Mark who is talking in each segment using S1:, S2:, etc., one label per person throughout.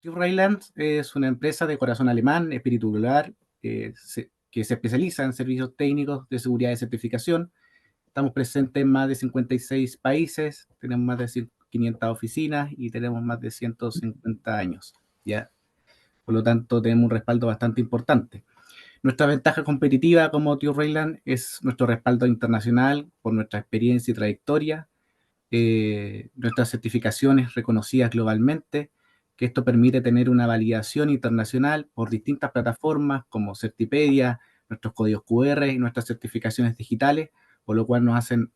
S1: Rayland es una empresa de corazón alemán, espíritu global, que se especializa en servicios técnicos de seguridad y certificación. Estamos presentes en más de 56 países, tenemos más de 500 oficinas y tenemos más de 150 años, ¿ya? Por lo tanto, tenemos un respaldo bastante importante. Nuestra ventaja competitiva como Tío Rayland es nuestro respaldo internacional por nuestra experiencia y trayectoria, nuestras certificaciones reconocidas globalmente, que esto permite tener una validación internacional por distintas plataformas como Certipedia, nuestros códigos QR y nuestras certificaciones digitales, por lo cual nos hacen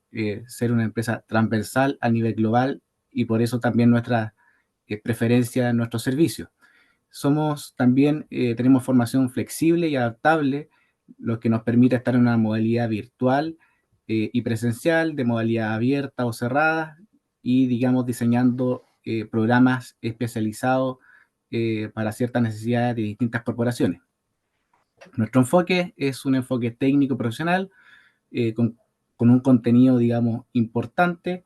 S1: ser una empresa transversal a nivel global y por eso también nuestra preferencia en nuestros servicios. Tenemos formación flexible y adaptable, lo que nos permite estar en una modalidad virtual y presencial, de modalidad abierta o cerrada, y digamos diseñando programas especializados para ciertas necesidades de distintas corporaciones. Nuestro enfoque es un enfoque técnico profesional eh, con, con, un contenido, digamos, importante,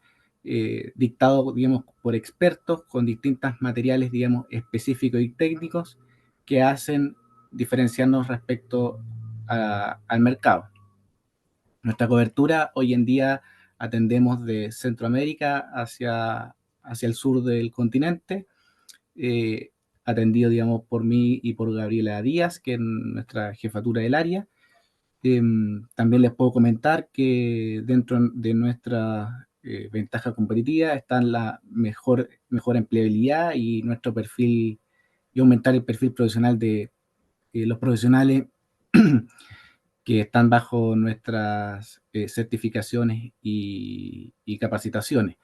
S1: dictado, digamos, por expertos con distintos materiales, digamos, específicos y técnicos que hacen diferenciarnos respecto al mercado. Nuestra cobertura hoy en día atendemos de Centroamérica hacia el sur del continente, eh, atendido, digamos, por mí y por Gabriela Díaz, que es nuestra jefatura del área. También les puedo comentar que dentro de nuestra ventaja competitiva está la mejor empleabilidad y nuestro perfil, y aumentar el perfil profesional de los profesionales que están bajo nuestras certificaciones y capacitaciones,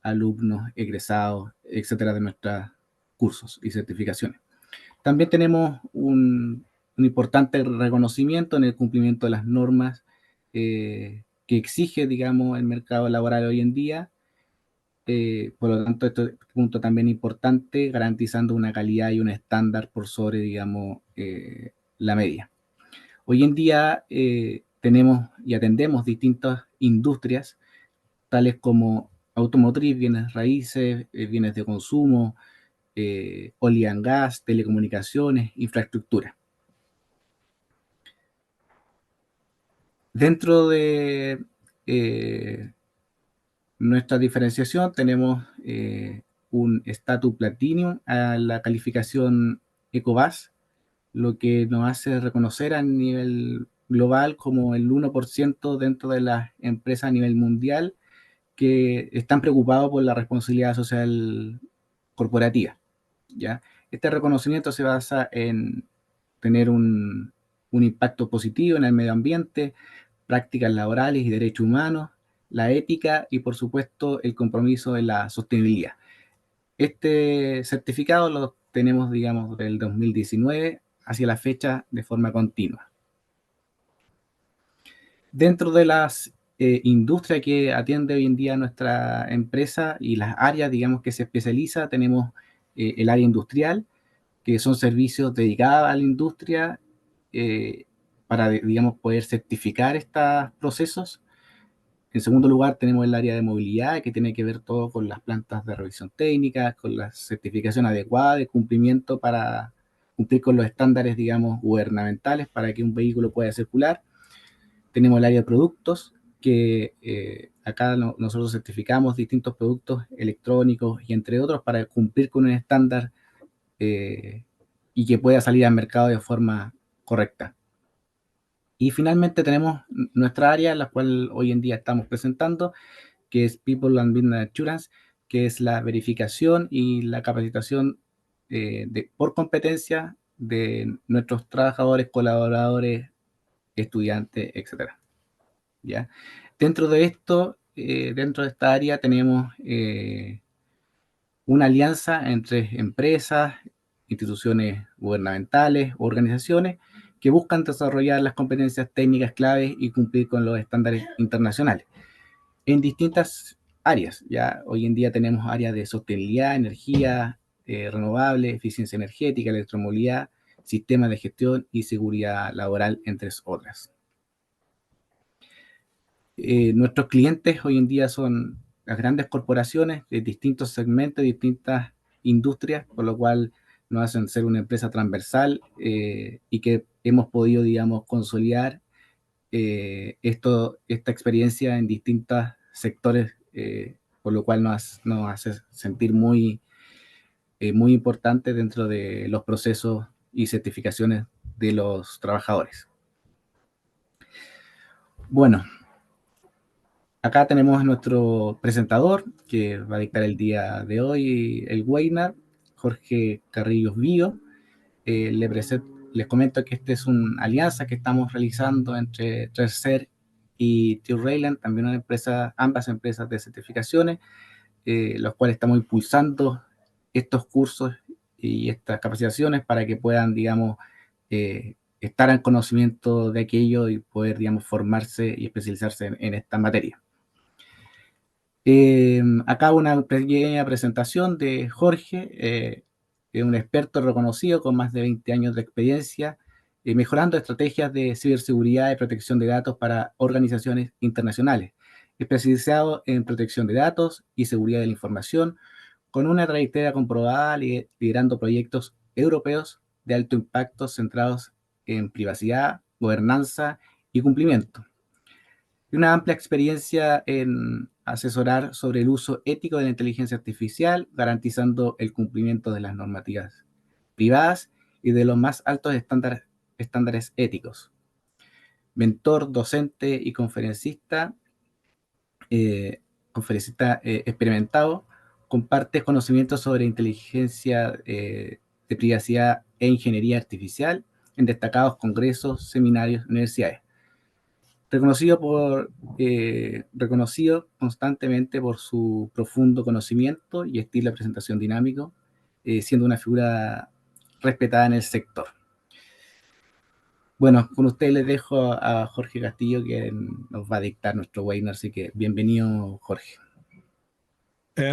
S1: alumnos, egresados, etcétera, de nuestros cursos y certificaciones. También tenemos un importante reconocimiento en el cumplimiento de las normas que exige, digamos, el mercado laboral hoy en día. Por lo tanto, este es un punto también importante, garantizando una calidad y un estándar por sobre, digamos, la media. Hoy en día tenemos y atendemos distintas industrias, tales como automotriz, bienes raíces, bienes de consumo, oil and gas, telecomunicaciones, infraestructura. Dentro de eh, nuestra diferenciación tenemos un estatus Platinum a la calificación EcoVadis, lo que nos hace reconocer a nivel global como el 1% dentro de las empresas a nivel mundial que están preocupados por la responsabilidad social corporativa, ¿ya? Este reconocimiento se basa en tener un impacto positivo en el medio ambiente, prácticas laborales y derechos humanos, la ética y, por supuesto, el compromiso de la sostenibilidad. Este certificado lo tenemos, digamos, del 2019 hacia la fecha de forma continua. Dentro de las industrias que atiende hoy en día nuestra empresa y las áreas, digamos, que se especializa, tenemos el área industrial, que son servicios dedicados a la industria para, digamos, poder certificar estos procesos. En segundo lugar, tenemos el área de movilidad, que tiene que ver todo con las plantas de revisión técnica, con la certificación adecuada de cumplimiento para cumplir con los estándares, digamos, gubernamentales para que un vehículo pueda circular. Tenemos el área de productos, que acá nosotros certificamos distintos productos electrónicos y entre otros para cumplir con un estándar eh, y que pueda salir al mercado de forma correcta. Y finalmente tenemos nuestra área, en la cual hoy en día estamos presentando, que es People and Business Assurance, que es la verificación y la capacitación por competencia de nuestros trabajadores, colaboradores, estudiantes, etcétera. ¿Ya? Dentro de esto, dentro de esta área tenemos una alianza entre empresas, instituciones gubernamentales, organizaciones que buscan desarrollar las competencias técnicas claves y cumplir con los estándares internacionales en distintas áreas. Ya hoy en día tenemos áreas de sostenibilidad, energía renovable, eficiencia energética, electromovilidad, sistemas de gestión y seguridad laboral, entre otras. Nuestros clientes hoy en día son las grandes corporaciones de distintos segmentos, distintas industrias, por lo cual nos hacen ser una empresa transversal y que hemos podido, digamos, consolidar esta experiencia en distintos sectores, por lo cual nos hace sentir muy importante dentro de los procesos y certificaciones de los trabajadores. Bueno, acá tenemos a nuestro presentador que va a dictar el día de hoy el webinar, Jorge Carrillos Bío. Les comento que esta es una alianza que estamos realizando entre Tracer y TeamRayland, también una empresa, ambas empresas de certificaciones, los cuales estamos impulsando estos cursos y estas capacitaciones para que puedan, digamos, estar en conocimiento de aquello y poder, digamos, formarse y especializarse en esta materia. Acá una pequeña presentación de Jorge, un experto reconocido con más de 20 años de experiencia, mejorando estrategias de ciberseguridad y protección de datos para organizaciones internacionales, especializado en protección de datos y seguridad de la información, con una trayectoria comprobada liderando proyectos europeos de alto impacto centrados en privacidad, gobernanza y cumplimiento y una amplia experiencia en asesorar sobre el uso ético de la inteligencia artificial, garantizando el cumplimiento de las normativas privadas y de los más altos estándares éticos. Mentor, docente y conferencista experimentado, comparte conocimientos sobre inteligencia de privacidad e ingeniería artificial en destacados congresos, seminarios, universidades reconocido constantemente por su profundo conocimiento y estilo de presentación dinámico, siendo una figura respetada en el sector. Bueno, con ustedes les dejo a Jorge Castillo, que nos va a dictar nuestro webinar, así que bienvenido, Jorge.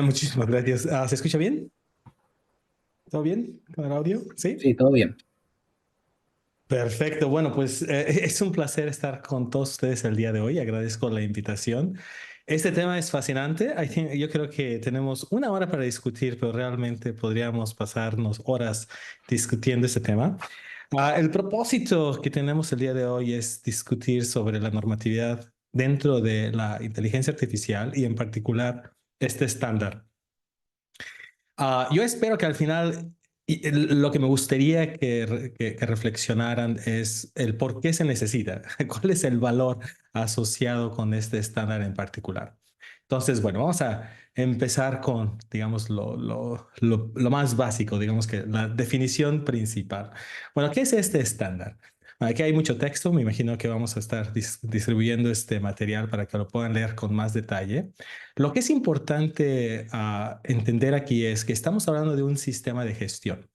S2: Muchísimas gracias. ¿Se escucha bien? ¿Todo bien con el audio? ¿Sí?
S1: Sí, todo bien.
S2: Perfecto. Bueno, pues es un placer estar con todos ustedes el día de hoy. Agradezco la invitación. Este tema es fascinante. Yo creo que tenemos una hora para discutir, pero realmente podríamos pasarnos horas discutiendo este tema. El propósito que tenemos el día de hoy es discutir sobre la normatividad dentro de la inteligencia artificial y en particular este estándar. Yo espero que al final lo que me gustaría que reflexionaran es el por qué se necesita, cuál es el valor asociado con este estándar en particular. Entonces, bueno, vamos a empezar con, digamos, lo más básico, digamos que la definición principal. Bueno, ¿qué es este estándar? Aquí hay mucho texto, me imagino que vamos a estar distribuyendo este material para que lo puedan leer con más detalle. Lo que es importante entender aquí es que estamos hablando de un sistema de gestión.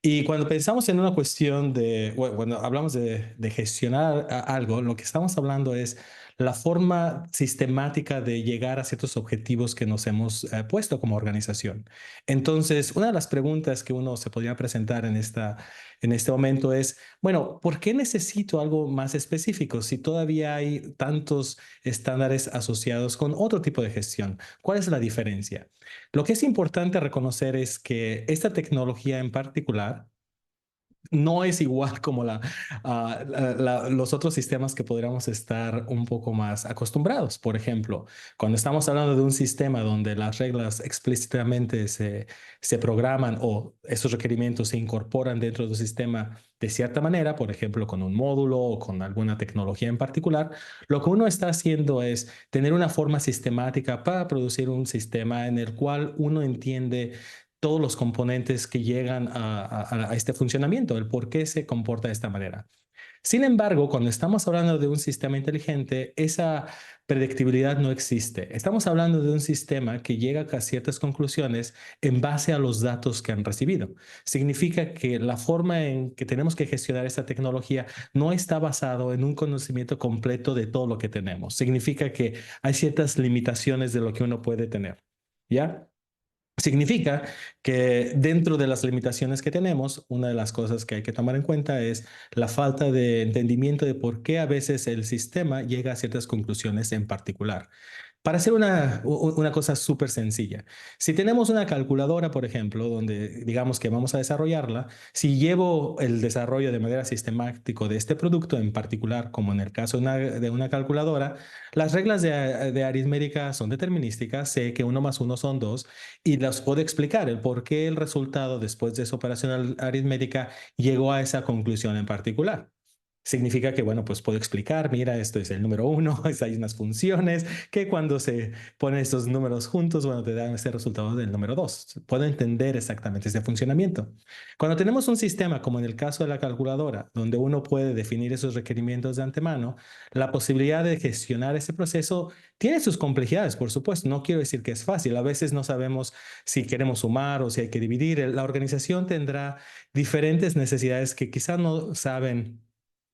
S2: Y cuando pensamos en una cuestión de, bueno, cuando hablamos de gestionar algo, lo que estamos hablando es la forma sistemática de llegar a ciertos objetivos que nos hemos puesto como organización. Entonces, una de las preguntas que uno se podría presentar en este momento es, bueno, ¿por qué necesito algo más específico si todavía hay tantos estándares asociados con otro tipo de gestión? ¿Cuál es la diferencia? Lo que es importante reconocer es que esta tecnología en particular no es igual como los otros sistemas que podríamos estar un poco más acostumbrados. Por ejemplo, cuando estamos hablando de un sistema donde las reglas explícitamente se programan o esos requerimientos se incorporan dentro del sistema de cierta manera, por ejemplo, con un módulo o con alguna tecnología en particular, lo que uno está haciendo es tener una forma sistemática para producir un sistema en el cual uno entiende todos los componentes que llegan a este funcionamiento, el por qué se comporta de esta manera. Sin embargo, cuando estamos hablando de un sistema inteligente, esa predictibilidad no existe. Estamos hablando de un sistema que llega a ciertas conclusiones en base a los datos que han recibido. Significa que la forma en que tenemos que gestionar esta tecnología no está basado en un conocimiento completo de todo lo que tenemos. Significa que hay ciertas limitaciones de lo que uno puede tener. ¿Ya? Significa que dentro de las limitaciones que tenemos, una de las cosas que hay que tomar en cuenta es la falta de entendimiento de por qué a veces el sistema llega a ciertas conclusiones en particular. Para hacer una cosa súper sencilla, si tenemos una calculadora, por ejemplo, donde digamos que vamos a desarrollarla, si llevo el desarrollo de manera sistemática de este producto en particular, como en el caso de una calculadora, las reglas de aritmética son determinísticas, sé que uno más uno son dos y las puedo explicar el por qué el resultado después de esa operación aritmética llegó a esa conclusión en particular. Significa que, bueno, pues puedo explicar, mira, esto es el número uno, hay unas funciones que cuando se ponen estos números juntos, bueno, te dan este resultado del número dos. Puedo entender exactamente ese funcionamiento. Cuando tenemos un sistema, como en el caso de la calculadora, donde uno puede definir esos requerimientos de antemano, la posibilidad de gestionar ese proceso tiene sus complejidades, por supuesto. No quiero decir que es fácil. A veces no sabemos si queremos sumar o si hay que dividir. La organización tendrá diferentes necesidades que quizás no saben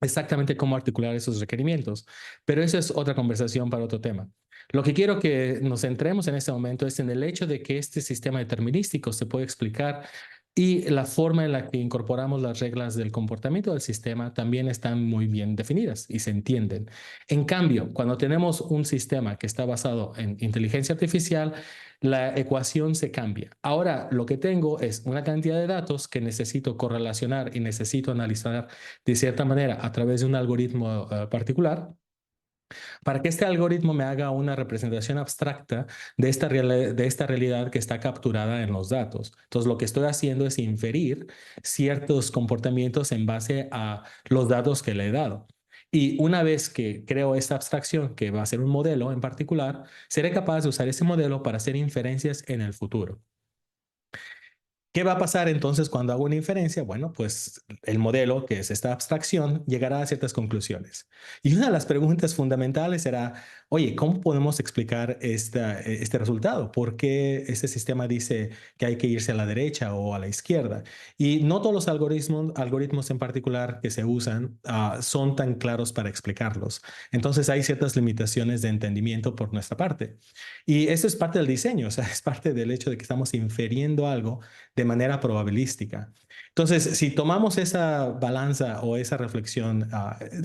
S2: exactamente cómo articular esos requerimientos, pero eso es otra conversación para otro tema. Lo que quiero que nos centremos en este momento es en el hecho de que este sistema determinístico se puede explicar y la forma en la que incorporamos las reglas del comportamiento del sistema también están muy bien definidas y se entienden. En cambio, cuando tenemos un sistema que está basado en inteligencia artificial, la ecuación se cambia. Ahora lo que tengo es una cantidad de datos que necesito correlacionar y necesito analizar de cierta manera a través de un algoritmo particular para que este algoritmo me haga una representación abstracta de esta realidad que está capturada en los datos. Entonces, lo que estoy haciendo es inferir ciertos comportamientos en base a los datos que le he dado. Y una vez que creo esta abstracción, que va a ser un modelo en particular, seré capaz de usar ese modelo para hacer inferencias en el futuro. ¿Qué va a pasar entonces cuando hago una inferencia? Bueno, pues el modelo, que es esta abstracción, llegará a ciertas conclusiones. Y una de las preguntas fundamentales será, oye, ¿cómo podemos explicar este resultado? ¿Por qué este sistema dice que hay que irse a la derecha o a la izquierda? Y no todos los algoritmos en particular que se usan son tan claros para explicarlos. Entonces hay ciertas limitaciones de entendimiento por nuestra parte. Y eso es parte del diseño, o sea, es parte del hecho de que estamos infiriendo algo de manera probabilística. Entonces, si tomamos esa balanza o esa reflexión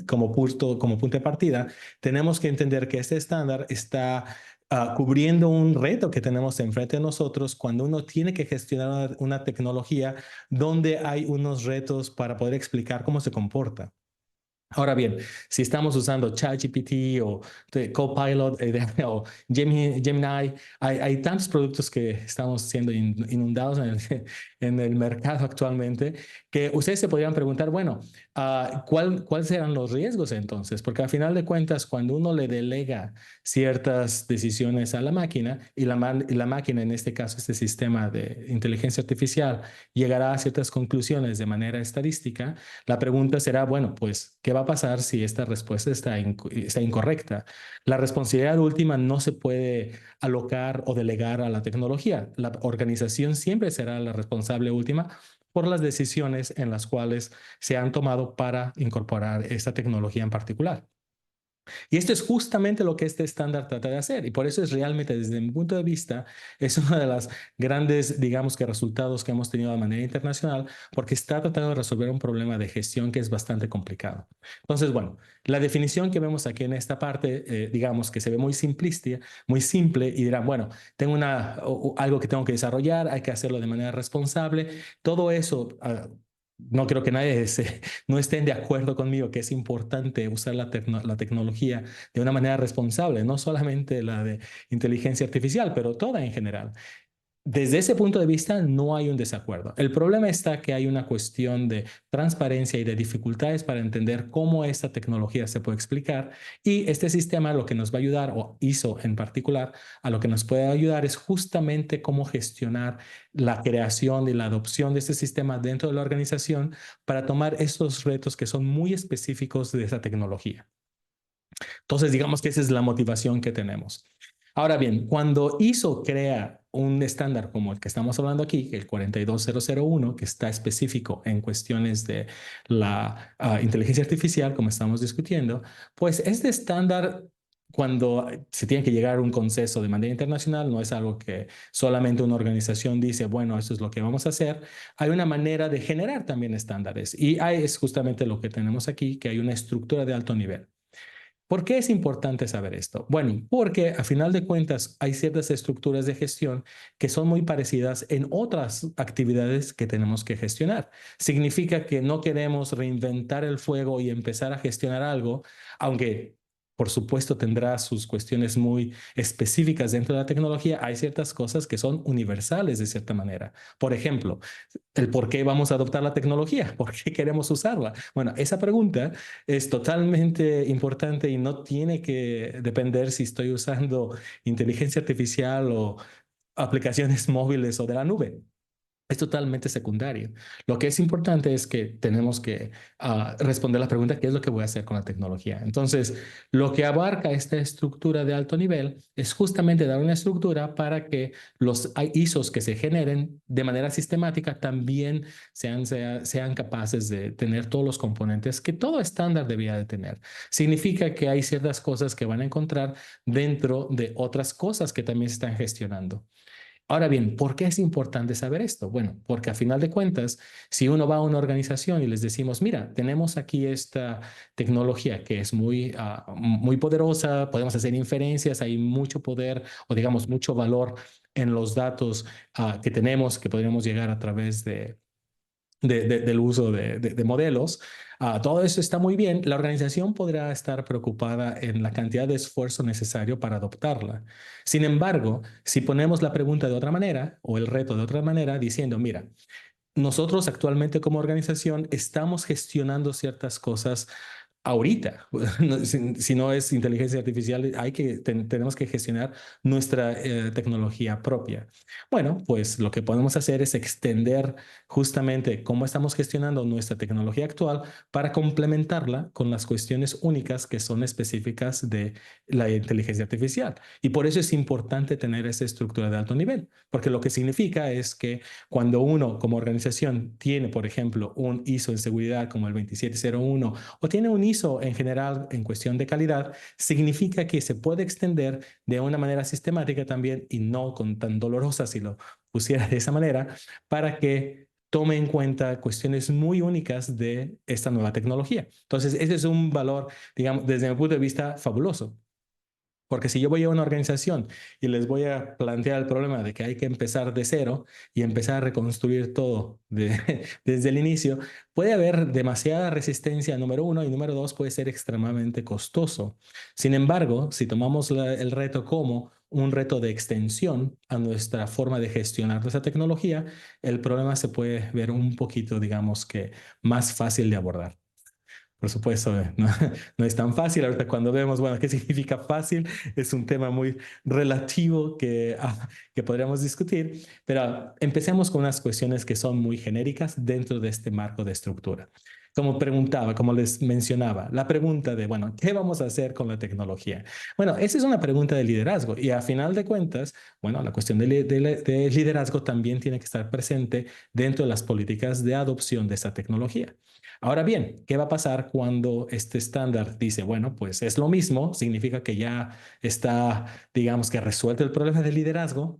S2: como punto de partida, tenemos que entender que este estándar está cubriendo un reto que tenemos enfrente de nosotros cuando uno tiene que gestionar una tecnología donde hay unos retos para poder explicar cómo se comporta. Ahora bien, si estamos usando ChatGPT o Copilot o Gemini, hay tantos productos que estamos siendo inundados en el mercado actualmente que ustedes se podrían preguntar, bueno, ¿cuáles serán los riesgos entonces? Porque al final de cuentas, cuando uno le delega ciertas decisiones a la máquina y la máquina, en este caso, este sistema de inteligencia artificial, llegará a ciertas conclusiones de manera estadística, la pregunta será, bueno, pues, ¿qué va a pasar si esta respuesta está incorrecta? La responsabilidad última no se puede alocar o delegar a la tecnología. La organización siempre será la responsable última por las decisiones en las cuales se han tomado para incorporar esta tecnología en particular. Y esto es justamente lo que este estándar trata de hacer. Y por eso es realmente, desde mi punto de vista, es uno de los grandes, digamos que resultados que hemos tenido de manera internacional, porque está tratando de resolver un problema de gestión que es bastante complicado. Entonces, bueno, la definición que vemos aquí en esta parte, digamos que se ve muy simplista, muy simple y dirán, bueno, tengo algo que tengo que desarrollar, hay que hacerlo de manera responsable. Todo eso, no creo que nadie no estén de acuerdo conmigo que es importante usar la tecnología de una manera responsable, no solamente la de inteligencia artificial, pero toda en general. Desde ese punto de vista, no hay un desacuerdo. El problema está que hay una cuestión de transparencia y de dificultades para entender cómo esta tecnología se puede explicar. Y este sistema lo que nos va a ayudar, o ISO en particular, a lo que nos puede ayudar es justamente cómo gestionar la creación y la adopción de este sistema dentro de la organización para tomar estos retos que son muy específicos de esa tecnología. Entonces, digamos que esa es la motivación que tenemos. Ahora bien, cuando ISO crea un estándar como el que estamos hablando aquí, el 42001, que está específico en cuestiones de la inteligencia artificial, como estamos discutiendo, pues este estándar, cuando se tiene que llegar a un consenso de manera internacional, no es algo que solamente una organización dice, bueno, esto es lo que vamos a hacer. Hay una manera de generar también estándares y es justamente lo que tenemos aquí, que hay una estructura de alto nivel. ¿Por qué es importante saber esto? Bueno, porque a final de cuentas hay ciertas estructuras de gestión que son muy parecidas en otras actividades que tenemos que gestionar. Significa que no queremos reinventar el fuego y empezar a gestionar algo, aunque por supuesto tendrá sus cuestiones muy específicas dentro de la tecnología. Hay ciertas cosas que son universales de cierta manera. Por ejemplo, el por qué vamos a adoptar la tecnología, por qué queremos usarla. Bueno, esa pregunta es totalmente importante y no tiene que depender si estoy usando inteligencia artificial o aplicaciones móviles o de la nube. Es totalmente secundario. Lo que es importante es que tenemos que responder la pregunta, ¿qué es lo que voy a hacer con la tecnología? Entonces, lo que abarca esta estructura de alto nivel es justamente dar una estructura para que los ISOs que se generen de manera sistemática también sean capaces de tener todos los componentes que todo estándar debía de tener. Significa que hay ciertas cosas que van a encontrar dentro de otras cosas que también se están gestionando. Ahora bien, ¿por qué es importante saber esto? Bueno, porque a final de cuentas, si uno va a una organización y les decimos, mira, tenemos aquí esta tecnología que es muy poderosa, podemos hacer inferencias, hay mucho poder o digamos mucho valor en los datos que tenemos, que podríamos llegar a través del uso de modelos. Todo eso está muy bien. La organización podrá estar preocupada en la cantidad de esfuerzo necesario para adoptarla. Sin embargo, si ponemos la pregunta de otra manera o el reto de otra manera, diciendo, mira, nosotros actualmente como organización estamos gestionando ciertas cosas ahorita. Si no es inteligencia artificial, tenemos que gestionar nuestra tecnología propia. Bueno, pues lo que podemos hacer es extender justamente cómo estamos gestionando nuestra tecnología actual para complementarla con las cuestiones únicas que son específicas de la inteligencia artificial. Y por eso es importante tener esa estructura de alto nivel, porque lo que significa es que cuando uno como organización tiene, por ejemplo, un ISO en seguridad como el 2701 o tiene un ISO en general en cuestión de calidad, significa que se puede extender de una manera sistemática también y no con tan dolorosa si lo pusiera de esa manera, para que tome en cuenta cuestiones muy únicas de esta nueva tecnología. Entonces, ese es un valor, digamos, desde mi punto de vista, fabuloso. Porque si yo voy a una organización y les voy a plantear el problema de que hay que empezar de cero y empezar a reconstruir todo desde el inicio, puede haber demasiada resistencia, número uno, y número dos, puede ser extremadamente costoso. Sin embargo, si tomamos el reto como un reto de extensión a nuestra forma de gestionar nuestra tecnología, el problema se puede ver un poquito, digamos que, más fácil de abordar. Por supuesto, no, no es tan fácil. Ahorita cuando vemos, bueno, qué significa fácil, es un tema muy relativo que podríamos discutir, pero empecemos con unas cuestiones que son muy genéricas dentro de este marco de estructura. Como preguntaba, como les mencionaba, la pregunta de, bueno, ¿qué vamos a hacer con la tecnología? Bueno, esa es una pregunta de liderazgo y a final de cuentas, bueno, la cuestión de liderazgo también tiene que estar presente dentro de las políticas de adopción de esta tecnología. Ahora bien, ¿qué va a pasar cuando este estándar dice, bueno, pues es lo mismo, significa que ya está, digamos que resuelto el problema del liderazgo?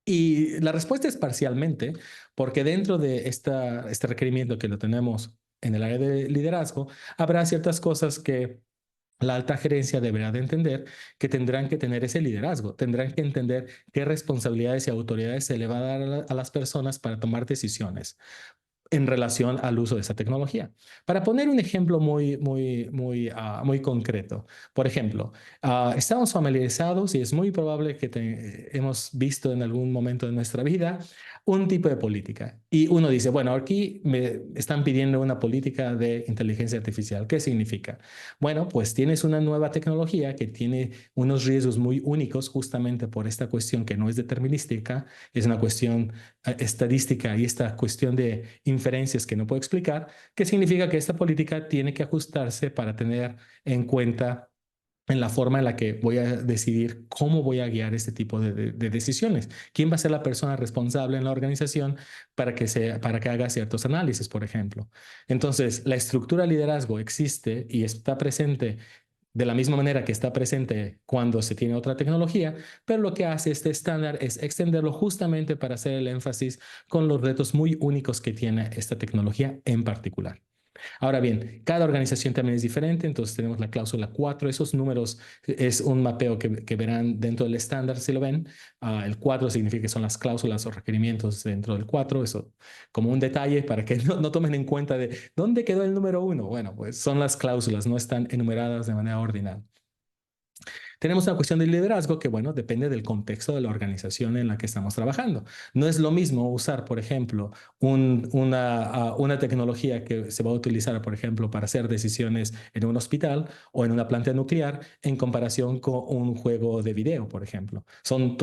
S2: Y la respuesta es parcialmente, porque dentro de este requerimiento que lo tenemos en el área de liderazgo, habrá ciertas cosas que la alta gerencia deberá de entender que tendrán que tener ese liderazgo, tendrán que entender qué responsabilidades y autoridades se le va a dar a las personas para tomar decisiones en relación al uso de esa tecnología. Para poner un ejemplo muy concreto, por ejemplo, estamos familiarizados y es muy probable que hemos visto en algún momento de nuestra vida un tipo de política. Y uno dice, bueno, aquí me están pidiendo una política de inteligencia artificial. ¿Qué significa? Bueno, pues tienes una nueva tecnología que tiene unos riesgos muy únicos justamente por esta cuestión que no es determinística, es una cuestión estadística y esta cuestión de inferencias que no puedo explicar, que significa que esta política tiene que ajustarse para tener en cuenta en la forma en la que voy a decidir cómo voy a guiar este tipo de decisiones. ¿Quién va a ser la persona responsable en la organización para que haga ciertos análisis, por ejemplo? Entonces, la estructura de liderazgo existe y está presente de la misma manera que está presente cuando se tiene otra tecnología, pero lo que hace este estándar es extenderlo justamente para hacer el énfasis con los retos muy únicos que tiene esta tecnología en particular. Ahora bien, cada organización también es diferente, entonces tenemos la cláusula 4. Esos números es un mapeo que verán dentro del estándar, si lo ven. El 4 significa que son las cláusulas o requerimientos dentro del 4. Eso como un detalle para que no tomen en cuenta de dónde quedó el número 1. Bueno, pues son las cláusulas, no están enumeradas de manera ordinal. Tenemos una cuestión de liderazgo que, bueno, depende del contexto de la organización en la que estamos trabajando. No es lo mismo usar, por ejemplo, una tecnología que se va a utilizar, por ejemplo, para hacer decisiones en un hospital o en una planta nuclear en comparación con un juego de video, por ejemplo. Son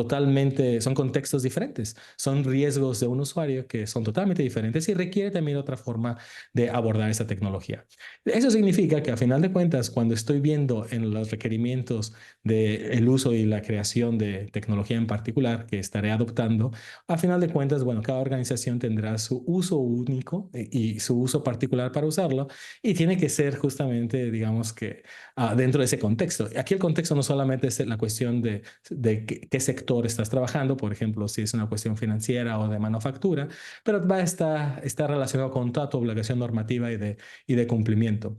S2: contextos diferentes, son riesgos de un usuario que son totalmente diferentes y requiere también otra forma de abordar esa tecnología. Eso significa que a final de cuentas, cuando estoy viendo en los requerimientos del uso y la creación de tecnología en particular que estaré adoptando, a final de cuentas, bueno, cada organización tendrá su uso único y su uso particular para usarlo y tiene que ser justamente, digamos que dentro de ese contexto. Aquí el contexto no solamente es la cuestión de qué sector estás trabajando, por ejemplo, si es una cuestión financiera o de manufactura, pero va a estar relacionado con toda tu obligación normativa y de cumplimiento.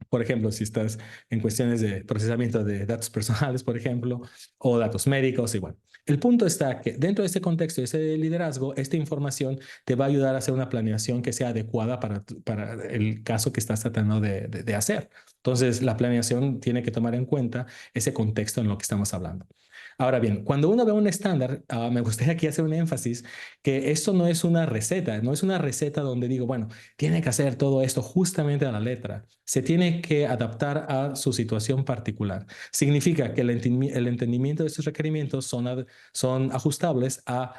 S2: Por ejemplo, si estás en cuestiones de procesamiento de datos personales, por ejemplo, o datos médicos, igual. El punto está que dentro de ese contexto, ese liderazgo, esta información te va a ayudar a hacer una planeación que sea adecuada para el caso que estás tratando de hacer. Entonces, la planeación tiene que tomar en cuenta ese contexto en lo que estamos hablando. Ahora bien, cuando uno ve un estándar, me gustaría aquí hacer un énfasis que esto no es una receta, no es una receta donde digo, bueno, tiene que hacer todo esto justamente a la letra. Se tiene que adaptar a su situación particular. Significa que el entendimiento de estos requerimientos son ajustables a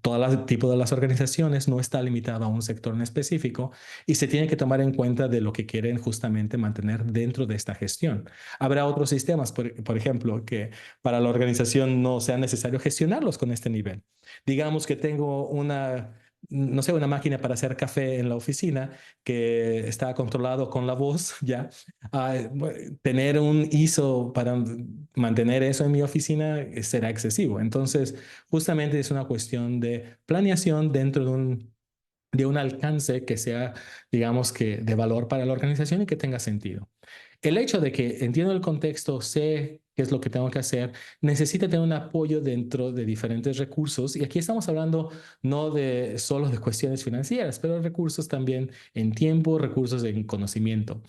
S2: todo el tipo de las organizaciones, no está limitado a un sector en específico y se tiene que tomar en cuenta de lo que quieren justamente mantener dentro de esta gestión. Habrá otros sistemas, por ejemplo, que para la organización no sea necesario gestionarlos con este nivel. Digamos que tengo no sé, una máquina para hacer café en la oficina que está controlado con la voz, ya. Tener un ISO para mantener eso en mi oficina será excesivo. Entonces, justamente es una cuestión de planeación dentro de un alcance que sea, digamos que, de valor para la organización y que tenga sentido. El hecho de que entiendo el contexto, sé qué es lo que tengo que hacer, necesita tener un apoyo dentro de diferentes recursos. Y aquí estamos hablando no solo de cuestiones financieras, pero recursos también en tiempo, recursos en conocimiento.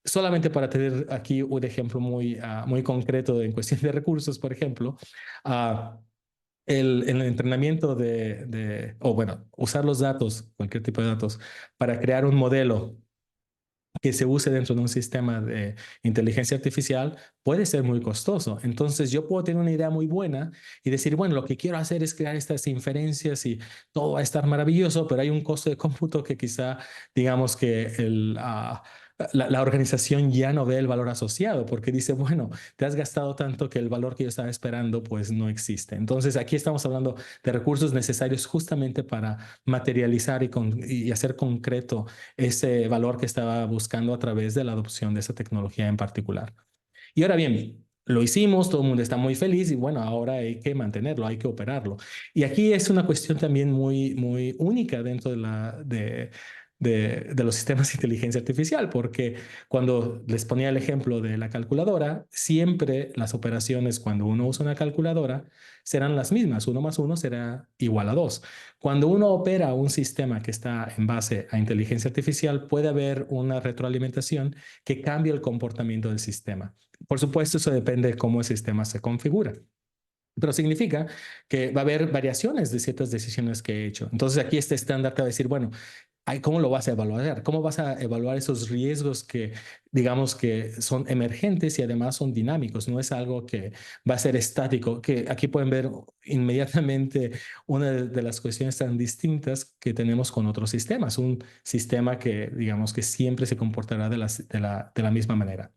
S2: Solamente para tener aquí un ejemplo muy concreto en cuestión de recursos, por ejemplo, uh, el entrenamiento o bueno, usar los datos, cualquier tipo de datos, para crear un modelo que se use dentro de un sistema de inteligencia artificial puede ser muy costoso. Entonces yo puedo tener una idea muy buena y decir, bueno, lo que quiero hacer es crear estas inferencias y todo va a estar maravilloso, pero hay un costo de cómputo que quizá, digamos que la organización ya no ve el valor asociado porque dice, bueno, te has gastado tanto que el valor que yo estaba esperando pues no existe. Entonces aquí estamos hablando de recursos necesarios justamente para materializar y hacer concreto ese valor que estaba buscando a través de la adopción de esa tecnología en particular. Y ahora bien, lo hicimos, todo el mundo está muy feliz y bueno, ahora hay que mantenerlo, hay que operarlo. Y aquí es una cuestión también muy única dentro de los sistemas de inteligencia artificial, porque cuando les ponía el ejemplo de la calculadora, siempre las operaciones cuando uno usa una calculadora serán las mismas. Uno más uno será igual a dos. Cuando uno opera un sistema que está en base a inteligencia artificial, puede haber una retroalimentación que cambie el comportamiento del sistema. Por supuesto, eso depende de cómo el sistema se configura. Pero significa que va a haber variaciones de ciertas decisiones que he hecho. Entonces aquí este estándar te va a decir, bueno, ¿cómo lo vas a evaluar? ¿Cómo vas a evaluar esos riesgos que, digamos, que son emergentes y además son dinámicos? No es algo que va a ser estático, que aquí pueden ver inmediatamente una de las cuestiones tan distintas que tenemos con otros sistemas. Un sistema que, digamos, que siempre se comportará de la misma manera.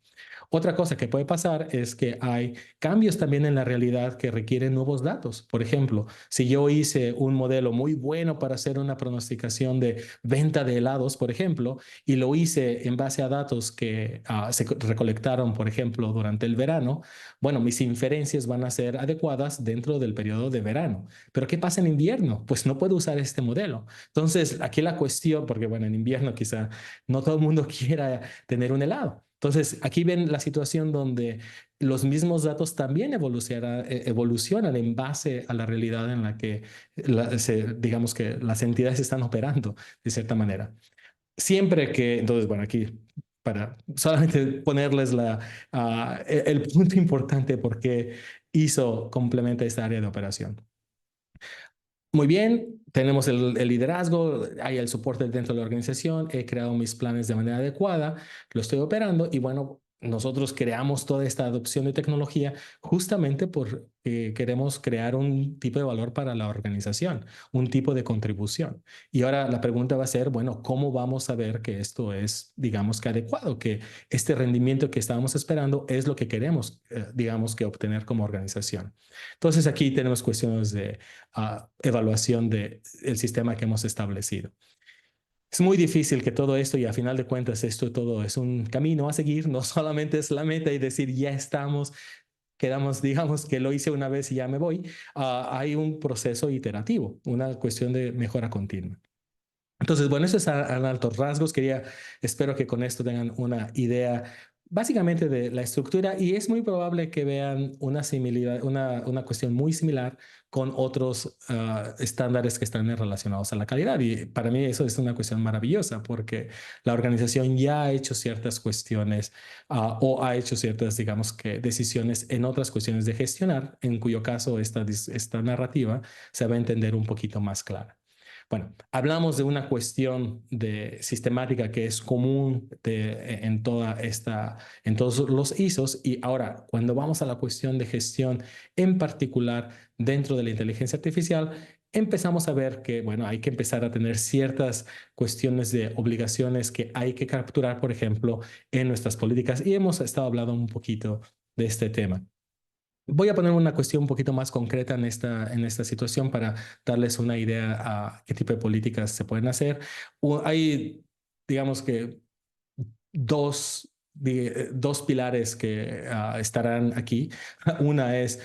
S2: Otra cosa que puede pasar es que hay cambios también en la realidad que requieren nuevos datos. Por ejemplo, si yo hice un modelo muy bueno para hacer una pronosticación de venta de helados, por ejemplo, y lo hice en base a datos que se recolectaron, por ejemplo, durante el verano, bueno, mis inferencias van a ser adecuadas dentro del periodo de verano. Pero ¿qué pasa en invierno? Pues no puedo usar este modelo. Entonces, aquí la cuestión, porque bueno, en invierno quizá no todo el mundo quiera tener un helado. Entonces, aquí ven la situación donde los mismos datos también evolucionan en base a la realidad en la que, digamos que las entidades están operando de cierta manera. Siempre que, entonces, bueno, aquí para solamente ponerles el punto importante por qué ISO complementa esta área de operación. Muy bien, tenemos el liderazgo, hay el soporte dentro de la organización, he creado mis planes de manera adecuada, lo estoy operando y bueno, nosotros creamos toda esta adopción de tecnología justamente porque queremos crear un tipo de valor para la organización, un tipo de contribución. Y ahora la pregunta va a ser, bueno, ¿cómo vamos a ver que esto es, digamos que adecuado, que este rendimiento que estábamos esperando es lo que queremos, digamos que obtener como organización? Entonces aquí tenemos cuestiones de evaluación del sistema que hemos establecido. Es muy difícil que todo esto, y a final de cuentas esto todo es un camino a seguir, no solamente es la meta y decir ya estamos, quedamos, digamos que lo hice una vez y ya me voy. Hay un proceso iterativo, una cuestión de mejora continua. Entonces, bueno, eso es a altos rasgos. Espero que con esto tengan una idea básicamente de la estructura y es muy probable que vean una similaridad, una cuestión muy similar con otros estándares que están relacionados a la calidad. Y para mí eso es una cuestión maravillosa porque la organización ya ha hecho ciertas cuestiones o ha hecho ciertas, digamos que, decisiones en otras cuestiones de gestionar, en cuyo caso esta narrativa se va a entender un poquito más clara. Bueno, hablamos de una cuestión de sistemática que es común en todos los ISOs y ahora cuando vamos a la cuestión de gestión en particular dentro de la inteligencia artificial, empezamos a ver que, bueno, hay que empezar a tener ciertas cuestiones de obligaciones que hay que capturar, por ejemplo, en nuestras políticas y hemos estado hablando un poquito de este tema. Voy a poner una cuestión un poquito más concreta en esta situación para darles una idea a qué tipo de políticas se pueden hacer. Hay, digamos que, dos pilares que estarán aquí. Una es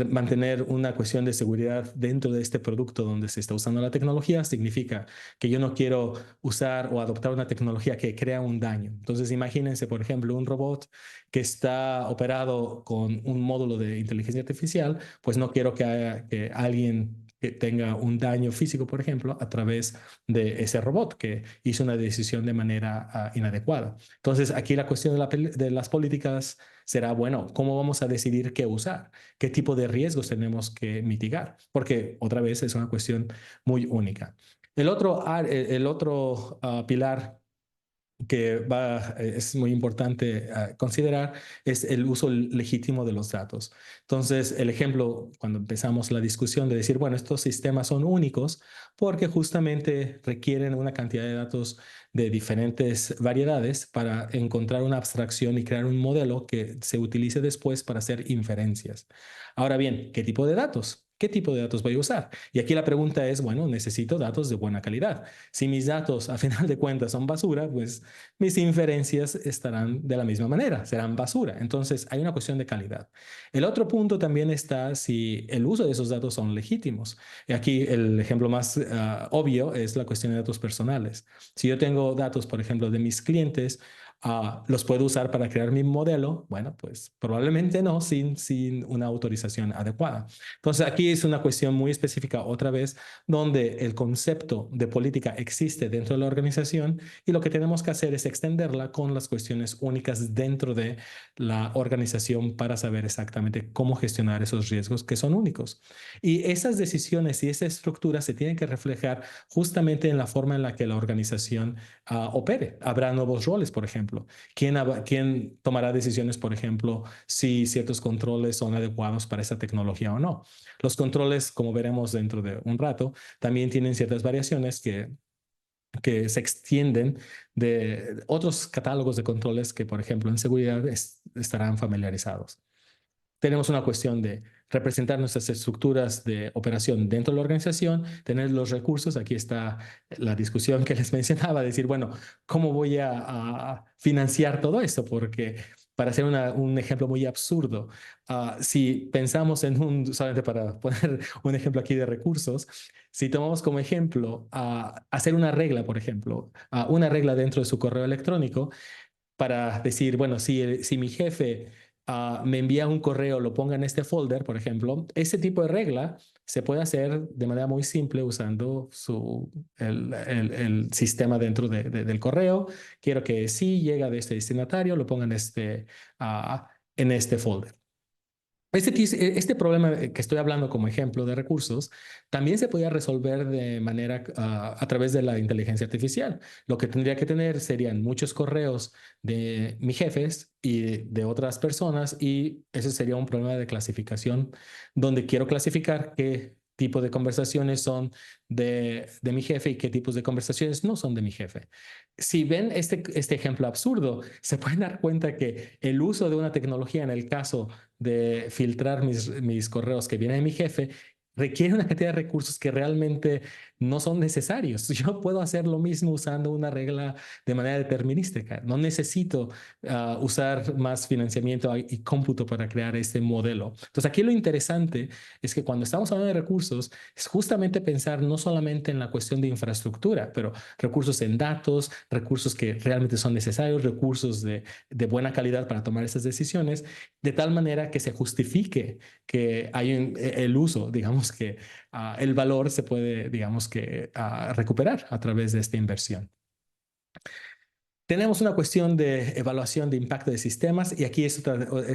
S2: mantener una cuestión de seguridad dentro de este producto donde se está usando la tecnología. Significa que yo no quiero usar o adoptar una tecnología que crea un daño. Entonces, imagínense, por ejemplo, un robot que está operado con un módulo de inteligencia artificial, pues no quiero que alguien que tenga un daño físico, por ejemplo, a través de ese robot que hizo una decisión de manera inadecuada. Entonces, aquí la cuestión de las políticas será, bueno, ¿cómo vamos a decidir qué usar? ¿Qué tipo de riesgos tenemos que mitigar? Porque otra vez es una cuestión muy única. El otro pilar que es muy importante considerar es el uso legítimo de los datos. Entonces, el ejemplo, cuando empezamos la discusión de decir, bueno, estos sistemas son únicos porque justamente requieren una cantidad de datos de diferentes variedades para encontrar una abstracción y crear un modelo que se utilice después para hacer inferencias. Ahora bien, ¿qué tipo de datos? ¿Qué tipo de datos voy a usar? Y aquí la pregunta es, bueno, necesito datos de buena calidad. Si mis datos, a final de cuentas, son basura, pues mis inferencias estarán de la misma manera, serán basura. Entonces, hay una cuestión de calidad. El otro punto también está si el uso de esos datos son legítimos. Y aquí el ejemplo más obvio es la cuestión de datos personales. Si yo tengo datos, por ejemplo, de mis clientes, ¿los puedo usar para crear mi modelo? Bueno, pues probablemente no, sin una autorización adecuada. Entonces, aquí es una cuestión muy específica, otra vez, donde el concepto de política existe dentro de la organización y lo que tenemos que hacer es extenderla con las cuestiones únicas dentro de la organización para saber exactamente cómo gestionar esos riesgos que son únicos. Y esas decisiones y esa estructura se tienen que reflejar justamente en la forma en la que la organización opere. Habrá nuevos roles, por ejemplo. ¿Quién tomará decisiones, por ejemplo, si ciertos controles son adecuados para esa tecnología o no? Los controles, como veremos dentro de un rato, también tienen ciertas variaciones que que se extienden de otros catálogos de controles que, por ejemplo, en seguridad estarán familiarizados. Tenemos una cuestión de representar nuestras estructuras de operación dentro de la organización, tener los recursos. Aquí está la discusión que les mencionaba, decir, bueno, ¿cómo voy a financiar todo esto? Porque para hacer un ejemplo muy absurdo, si pensamos en solamente para poner un ejemplo aquí de recursos, si tomamos como ejemplo hacer una regla, por ejemplo, una regla dentro de su correo electrónico, para decir, bueno, si mi jefe me envía un correo, lo ponga en este folder, por ejemplo, ese tipo de regla se puede hacer de manera muy simple usando el sistema dentro del correo. Quiero que si llega de este destinatario, lo ponga en este folder. Este problema que estoy hablando como ejemplo de recursos también se podría resolver de manera a través de la inteligencia artificial. Lo que tendría que tener serían muchos correos de mis jefes y de otras personas, y ese sería un problema de clasificación donde quiero clasificar qué tipo de conversaciones son de mi jefe y qué tipos de conversaciones no son de mi jefe. Si ven este ejemplo absurdo, se pueden dar cuenta que el uso de una tecnología en el caso de filtrar mis correos que vienen de mi jefe requiere una cantidad de recursos que realmente no son necesarios. Yo puedo hacer lo mismo usando una regla de manera determinística. No necesito usar más financiamiento y cómputo para crear este modelo. Entonces, aquí lo interesante es que cuando estamos hablando de recursos, es justamente pensar no solamente en la cuestión de infraestructura, pero recursos en datos, recursos que realmente son necesarios, recursos de buena calidad para tomar esas decisiones, de tal manera que se justifique que hay el uso, digamos que el valor se puede, digamos que, recuperar a través de esta inversión. Tenemos una cuestión de evaluación de impacto de sistemas, y aquí es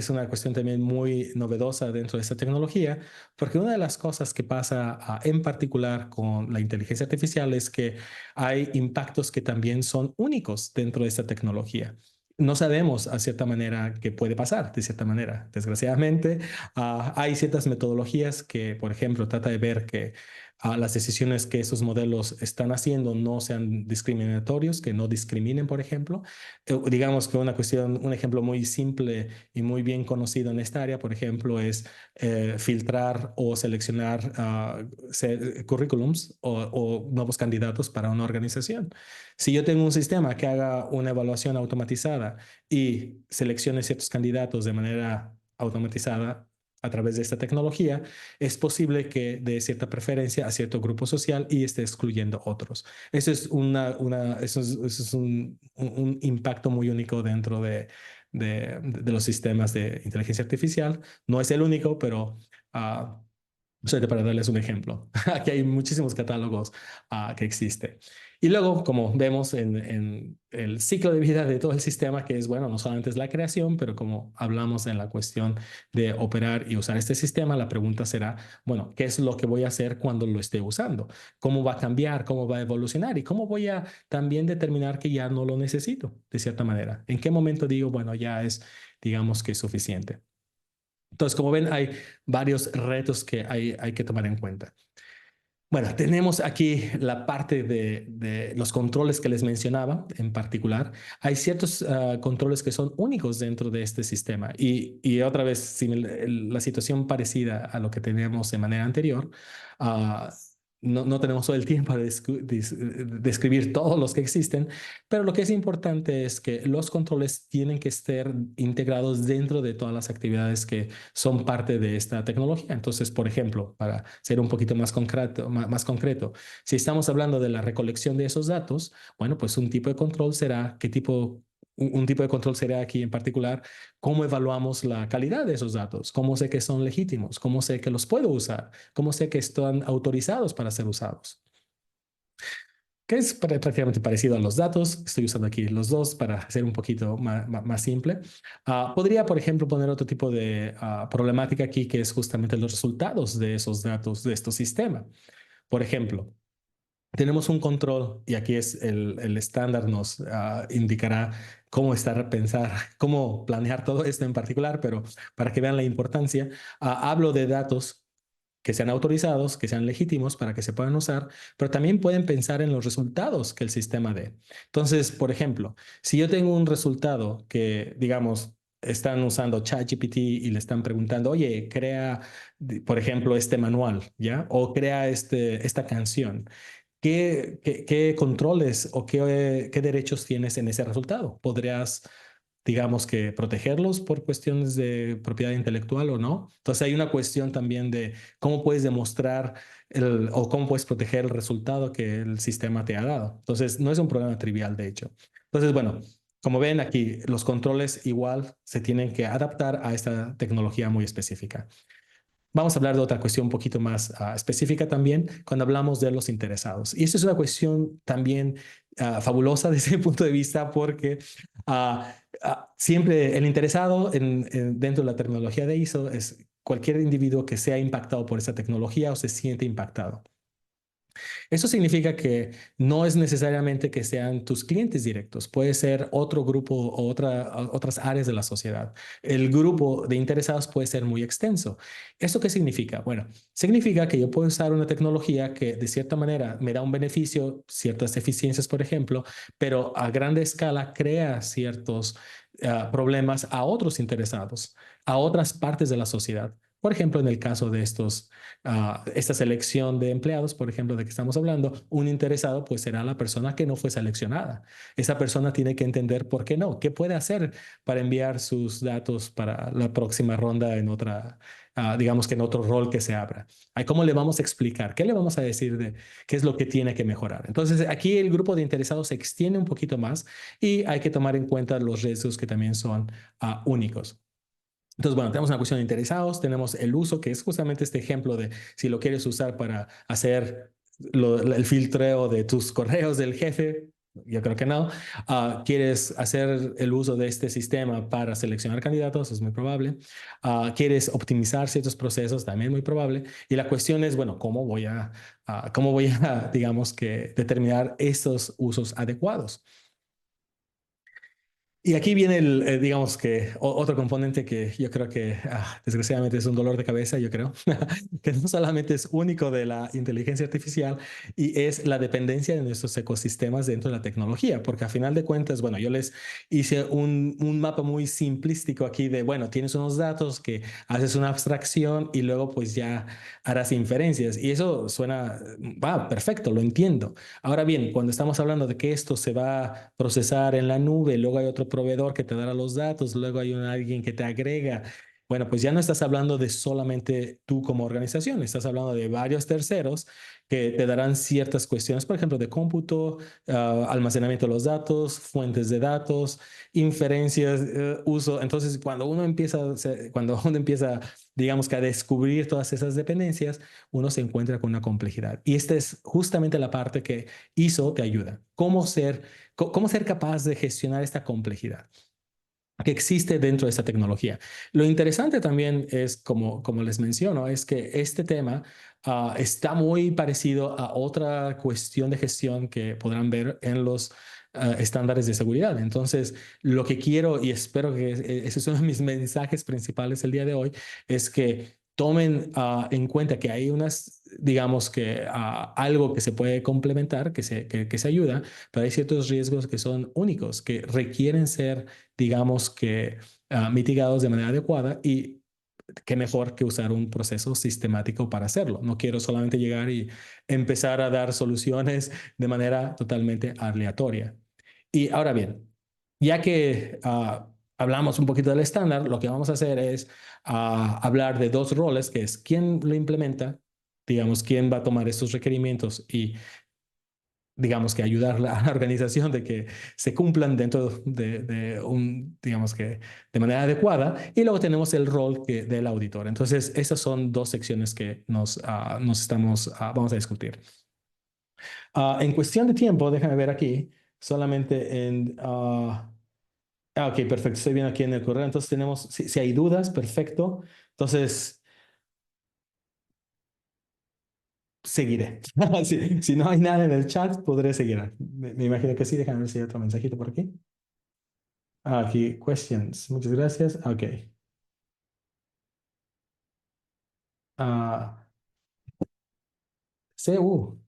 S2: una cuestión también muy novedosa dentro de esta tecnología, porque una de las cosas que pasa en particular con la inteligencia artificial es que hay impactos que también son únicos dentro de esta tecnología. No sabemos a cierta manera qué puede pasar, de cierta manera. Desgraciadamente, hay ciertas metodologías que, por ejemplo, trata de ver que las decisiones que esos modelos están haciendo no sean discriminatorios, que no discriminen, por ejemplo. Digamos que un ejemplo muy simple y muy bien conocido en esta área, por ejemplo, es filtrar o seleccionar currículums o nuevos candidatos para una organización. Si yo tengo un sistema que haga una evaluación automatizada y seleccione ciertos candidatos de manera automatizada a través de esta tecnología, es posible que dé cierta preferencia a cierto grupo social y esté excluyendo otros. Eso es, eso es un impacto muy único dentro de los sistemas de inteligencia artificial. No es el único, pero solamente para darles un ejemplo. Aquí hay muchísimos catálogos que existen. Y luego, como vemos en el ciclo de vida de todo el sistema, que es, bueno, no solamente es la creación, pero como hablamos en la cuestión de operar y usar este sistema, la pregunta será, bueno, ¿qué es lo que voy a hacer cuando lo esté usando? ¿Cómo va a cambiar? ¿Cómo va a evolucionar? ¿Y cómo voy a también determinar que ya no lo necesito, de cierta manera? ¿En qué momento digo, bueno, ya es, digamos que suficiente? Entonces, como ven, hay varios retos que hay que tomar en cuenta. Bueno, tenemos aquí la parte de los controles que les mencionaba en particular. Hay ciertos controles que son únicos dentro de este sistema, y otra vez, la situación parecida a lo que teníamos de manera anterior. No tenemos todo el tiempo de describir todos los que existen, pero lo que es importante es que los controles tienen que estar integrados dentro de todas las actividades que son parte de esta tecnología. Entonces, por ejemplo, para ser un poquito más concreto, si estamos hablando de la recolección de esos datos, bueno, pues un tipo de control será un tipo de control será aquí en particular cómo evaluamos la calidad de esos datos, cómo sé que son legítimos, cómo sé que los puedo usar, cómo sé que están autorizados para ser usados, que es prácticamente parecido a los datos. Estoy usando aquí los dos para hacer un poquito más simple. Podría, por ejemplo, poner otro tipo de problemática aquí, que es justamente los resultados de esos datos de estos sistemas. Por ejemplo, tenemos un control, y aquí es el estándar nos indicará cómo pensar, cómo planear todo esto en particular, pero para que vean la importancia, hablo de datos que sean autorizados, que sean legítimos para que se puedan usar, pero también pueden pensar en los resultados que el sistema dé. Entonces, por ejemplo, si yo tengo un resultado que, digamos, están usando ChatGPT y le están preguntando, oye, crea, por ejemplo, este manual, ¿ya? O crea esta canción. ¿Qué controles o qué derechos tienes en ese resultado? ¿Podrías, digamos, que protegerlos por cuestiones de propiedad intelectual o no? Entonces hay una cuestión también de cómo puedes demostrar o cómo puedes proteger el resultado que el sistema te ha dado. Entonces no es un problema trivial, de hecho. Entonces, bueno, como ven aquí, los controles igual se tienen que adaptar a esta tecnología muy específica. Vamos a hablar de otra cuestión un poquito más específica también cuando hablamos de los interesados. Y esto es una cuestión también fabulosa desde mi punto de vista porque siempre el interesado dentro de la terminología de ISO es cualquier individuo que sea impactado por esa tecnología o se siente impactado. Eso significa que no es necesariamente que sean tus clientes directos, puede ser otro grupo o otras áreas de la sociedad. El grupo de interesados puede ser muy extenso. ¿Esto qué significa? Bueno, significa que yo puedo usar una tecnología que de cierta manera me da un beneficio, ciertas eficiencias, por ejemplo, pero a grande escala crea ciertos problemas a otros interesados, a otras partes de la sociedad. Por ejemplo, en el caso de esta selección de empleados, por ejemplo, de que estamos hablando, un interesado pues será la persona que no fue seleccionada. Esa persona tiene que entender por qué no, qué puede hacer para enviar sus datos para la próxima ronda en otra, digamos que en otro rol que se abra. ¿Cómo le vamos a explicar? ¿Qué le vamos a decir de qué es lo que tiene que mejorar? Entonces, aquí el grupo de interesados se extiende un poquito más y hay que tomar en cuenta los riesgos que también son únicos. Entonces, bueno, tenemos una cuestión de interesados, tenemos el uso, que es justamente este ejemplo de si lo quieres usar para hacer el filtreo de tus correos del jefe, yo creo que no. ¿Quieres hacer el uso de este sistema para seleccionar candidatos? Es muy probable. ¿Quieres optimizar ciertos procesos? También muy probable. Y la cuestión es, bueno, cómo voy a digamos que, determinar estos usos adecuados? Y aquí viene digamos que otro componente que yo creo que desgraciadamente es un dolor de cabeza, yo creo, que no solamente es único de la inteligencia artificial y es la dependencia de nuestros ecosistemas dentro de la tecnología, porque a final de cuentas, bueno, yo les hice un mapa muy simplístico aquí de, bueno, tienes unos datos que haces una abstracción y luego pues ya harás inferencias y eso suena, va, perfecto, lo entiendo. Ahora bien, cuando estamos hablando de que esto se va a procesar en la nube, luego hay otro proveedor que te dará los datos, luego hay alguien que te agrega. Bueno, pues ya no estás hablando de solamente tú como organización, estás hablando de varios terceros que te darán ciertas cuestiones, por ejemplo, de cómputo, almacenamiento de los datos, fuentes de datos, inferencias, uso. Entonces, cuando uno empieza, digamos que a descubrir todas esas dependencias, uno se encuentra con una complejidad. Y esta es justamente la parte que ISO te ayuda. Cómo ser capaz de gestionar esta complejidad que existe dentro de esta tecnología. Lo interesante también es, como les menciono, es que este tema está muy parecido a otra cuestión de gestión que podrán ver en los estándares de seguridad. Entonces, lo que quiero y espero que ese es uno de mis mensajes principales el día de hoy, es que tomen en cuenta que hay digamos que algo que se puede complementar, que se ayuda, pero hay ciertos riesgos que son únicos, que requieren ser digamos que mitigados de manera adecuada y qué mejor que usar un proceso sistemático para hacerlo. No quiero solamente llegar y empezar a dar soluciones de manera totalmente aleatoria. Y ahora bien, ya que hablamos un poquito del estándar, lo que vamos a hacer es hablar de dos roles, que es quién lo implementa, digamos, quién va a tomar estos requerimientos y digamos que ayudar a la organización de que se cumplan dentro digamos que de manera adecuada. Y luego tenemos el rol del auditor. Entonces, esas son dos secciones que vamos a discutir. En cuestión de tiempo, déjame ver aquí, solamente ok, perfecto, estoy viendo aquí en el correo. Entonces tenemos, si hay dudas, perfecto. Entonces, seguiré. Si no hay nada en el chat, podré seguir. Me imagino que sí. Déjame ver si hay otro mensajito por aquí. Aquí, questions. Muchas gracias. Ok. CU.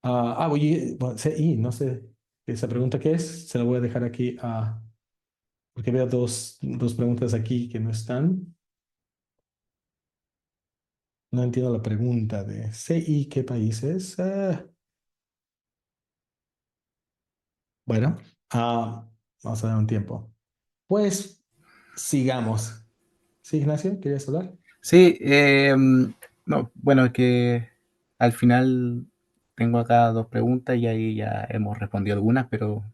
S2: Oye, bueno, CI, no sé esa pregunta qué es. Se la voy a dejar aquí porque veo dos preguntas aquí que no están. No entiendo la pregunta de CI, ¿qué país es? Bueno, ah, vamos a dar un tiempo. Pues sigamos. Sí, Ignacio, ¿querías hablar?
S1: Sí, no, bueno, que al final tengo acá dos preguntas y ahí ya hemos respondido algunas, pero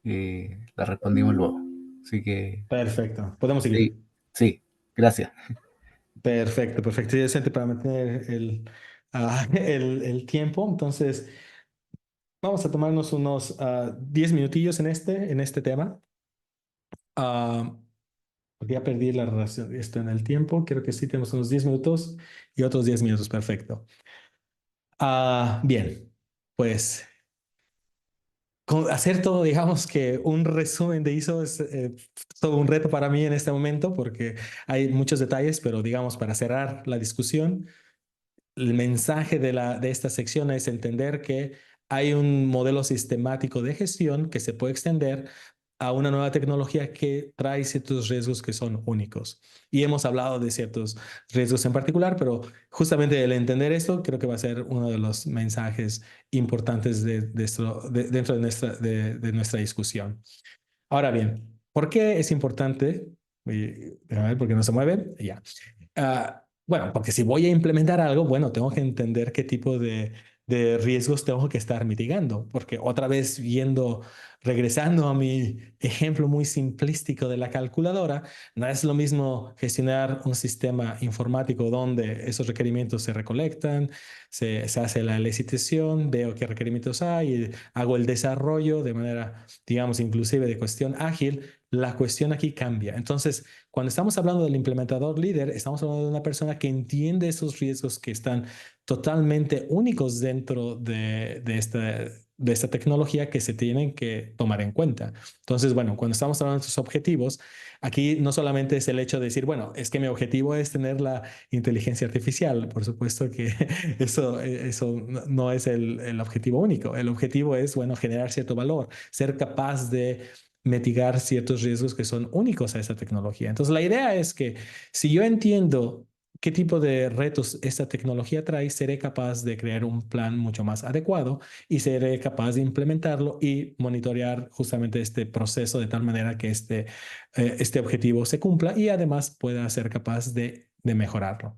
S1: las respondimos luego. Así que
S2: Perfecto, podemos
S1: sí,
S2: seguir.
S1: sí, gracias.
S2: Perfecto, perfecto. Y decente para mantener el tiempo. Entonces, vamos a tomarnos unos 10 minutillos en este tema. Ah, Porque ya perdí la relación esto en el tiempo. Creo que sí tenemos unos 10 minutos y otros 10 minutos. Perfecto. Bien, pues hacer todo, digamos que un resumen de ISO es todo un reto para mí en este momento porque hay muchos detalles, pero digamos, para cerrar la discusión. El mensaje de esta sección es entender que hay un modelo sistemático de gestión que se puede extender a una nueva tecnología que trae ciertos riesgos que son únicos. Y hemos hablado de ciertos riesgos en particular, pero justamente el entender esto creo que va a ser uno de los mensajes importantes dentro de nuestra discusión. Ahora bien, ¿por qué es importante? Déjame ver, ¿por qué no se mueve? Ya. Bueno, porque si voy a implementar algo, bueno, tengo que entender qué tipo de riesgos tengo que estar mitigando, porque otra vez regresando a mi ejemplo muy simplístico de la calculadora, no es lo mismo gestionar un sistema informático donde esos requerimientos se recolectan, se hace la licitación, veo qué requerimientos hay, y hago el desarrollo de manera, digamos, inclusive de cuestión ágil. La cuestión aquí cambia. Entonces, cuando estamos hablando del implementador líder, estamos hablando de una persona que entiende esos riesgos que están totalmente únicos dentro de esta tecnología que se tienen que tomar en cuenta. Entonces, bueno, cuando estamos hablando de estos objetivos, aquí no solamente es el hecho de decir, bueno, es que mi objetivo es tener la inteligencia artificial. Por supuesto que eso no es el objetivo único. El objetivo es, bueno, generar cierto valor, ser capaz de mitigar ciertos riesgos que son únicos a esta tecnología. Entonces, la idea es que si yo entiendo qué tipo de retos esta tecnología trae, seré capaz de crear un plan mucho más adecuado y seré capaz de implementarlo y monitorear justamente este proceso de tal manera que este objetivo se cumpla y además pueda ser capaz de mejorarlo.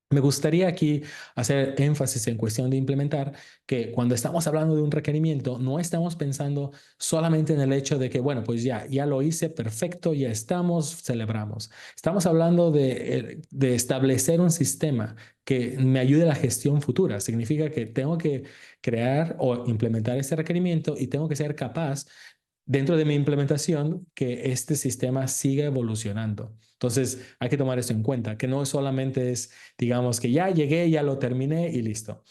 S2: Me gustaría aquí hacer énfasis en cuestión de implementar que cuando estamos hablando de un requerimiento, no estamos pensando solamente en el hecho de que, bueno, pues ya lo hice, perfecto, ya estamos, celebramos. Estamos hablando de establecer un sistema que me ayude a la gestión futura. Significa que tengo que crear o implementar este requerimiento y tengo que ser capaz dentro de mi implementación que este sistema siga evolucionando. Entonces, hay que tomar eso en cuenta, que no solamente es, digamos, que ya llegué, ya lo terminé y listo.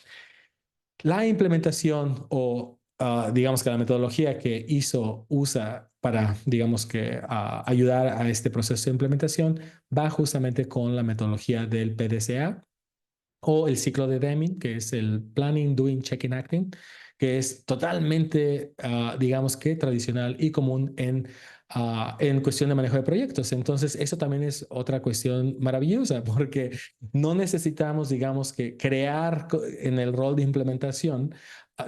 S2: La implementación o, digamos que la metodología que ISO usa para, digamos que, ayudar a este proceso de implementación va justamente con la metodología del PDCA o el ciclo de Deming, que es el Planning, Doing, Checking, Acting, que es totalmente, digamos que tradicional y común en cuestión de manejo de proyectos. Entonces, eso también es otra cuestión maravillosa, porque no necesitamos, digamos que, crear en el rol de implementación,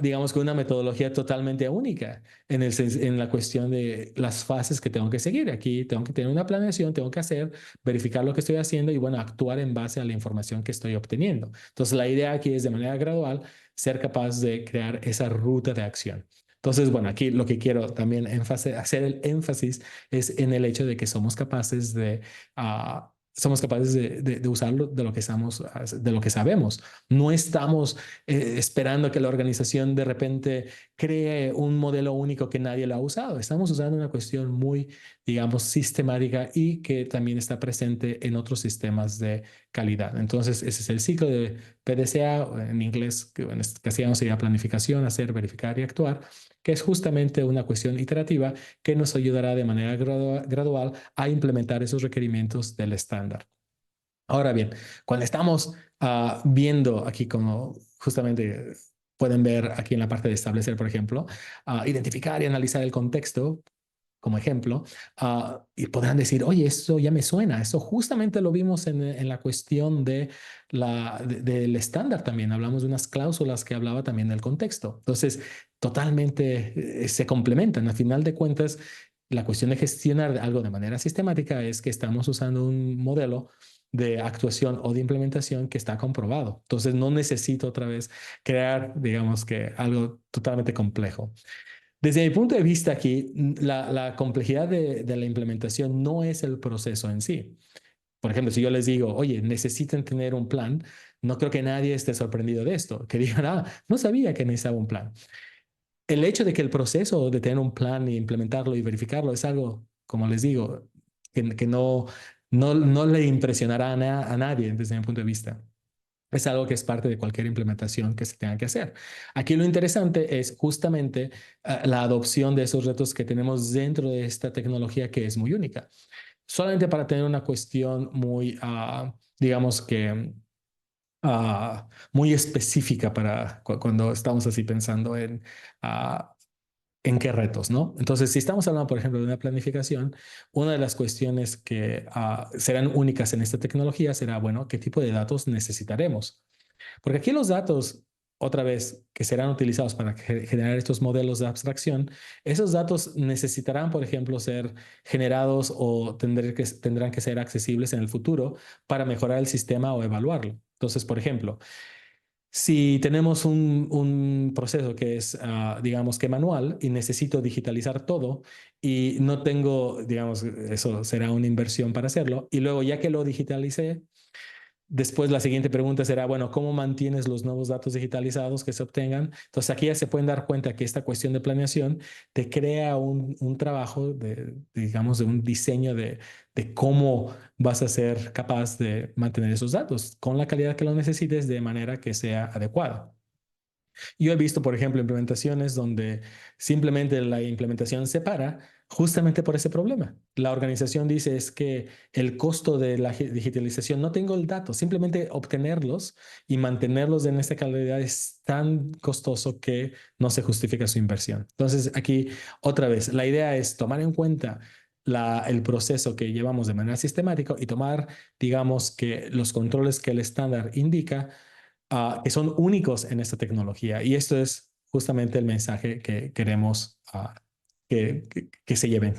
S2: digamos que una metodología totalmente única en la cuestión de las fases que tengo que seguir. Aquí tengo que tener una planeación, tengo que verificar lo que estoy haciendo y, bueno, actuar en base a la información que estoy obteniendo. Entonces, la idea aquí es de manera gradual ser capaz de crear esa ruta de acción. Entonces, bueno, aquí lo que quiero también hacer el énfasis es en el hecho de que somos capaces de usarlo de lo que sabemos. No estamos esperando que la organización de repente cree un modelo único que nadie lo ha usado. Estamos usando una cuestión muy, digamos, sistemática y que también está presente en otros sistemas de calidad. Entonces, ese es el ciclo de PDCA, en inglés, que en castellano sería planificación, hacer, verificar y actuar, que es justamente una cuestión iterativa que nos ayudará de manera gradual a implementar esos requerimientos del estándar. Ahora bien, cuando estamos viendo aquí como justamente pueden ver aquí en la parte de establecer, por ejemplo, identificar y analizar el contexto como ejemplo, y podrán decir, oye, esto ya me suena, eso justamente lo vimos en la cuestión del estándar también, hablamos de unas cláusulas que hablaba también del contexto. Entonces, totalmente se complementan. Al final de cuentas, la cuestión de gestionar algo de manera sistemática es que estamos usando un modelo de actuación o de implementación que está comprobado. Entonces, no necesito otra vez crear, digamos que algo totalmente complejo. Desde mi punto de vista aquí, la complejidad de la implementación no es el proceso en sí. Por ejemplo, si yo les digo, oye, necesitan tener un plan, no creo que nadie esté sorprendido de esto, que digan, no sabía que necesitaba un plan. El hecho de que el proceso de tener un plan y implementarlo y verificarlo es algo, como les digo, que no le impresionará a nadie desde mi punto de vista. Es algo que es parte de cualquier implementación que se tenga que hacer. Aquí lo interesante es justamente la adopción de esos retos que tenemos dentro de esta tecnología que es muy única. Solamente para tener una cuestión muy, digamos que, muy específica para cuando estamos así pensando ah, en qué retos, ¿no? Entonces, si estamos hablando, por ejemplo, de una planificación, una de las cuestiones que serán únicas en esta tecnología será, bueno, ¿qué tipo de datos necesitaremos? Porque aquí los datos, otra vez, que serán utilizados para generar estos modelos de abstracción, esos datos necesitarán, por ejemplo, ser generados o tendrán que ser accesibles en el futuro para mejorar el sistema o evaluarlo. Entonces, por ejemplo, si tenemos un proceso que es, digamos que manual y necesito digitalizar todo y no tengo, digamos, eso será una inversión para hacerlo, y luego ya que lo digitalicé, después la siguiente pregunta será, bueno, ¿cómo mantienes los nuevos datos digitalizados que se obtengan? Entonces aquí ya se pueden dar cuenta que esta cuestión de planeación te crea un trabajo digamos, de un diseño de cómo vas a ser capaz de mantener esos datos con la calidad que lo necesites de manera que sea adecuada. Yo he visto, por ejemplo, implementaciones donde simplemente la implementación se para justamente por ese problema. La organización dice es que el costo de la digitalización, no tengo el dato, simplemente obtenerlos y mantenerlos en esta calidad es tan costoso que no se justifica su inversión. Entonces, aquí otra vez, la idea es tomar en cuenta el proceso que llevamos de manera sistemática y tomar, digamos, que los controles que el estándar indica que son únicos en esta tecnología. Y esto es justamente el mensaje que queremos que se lleven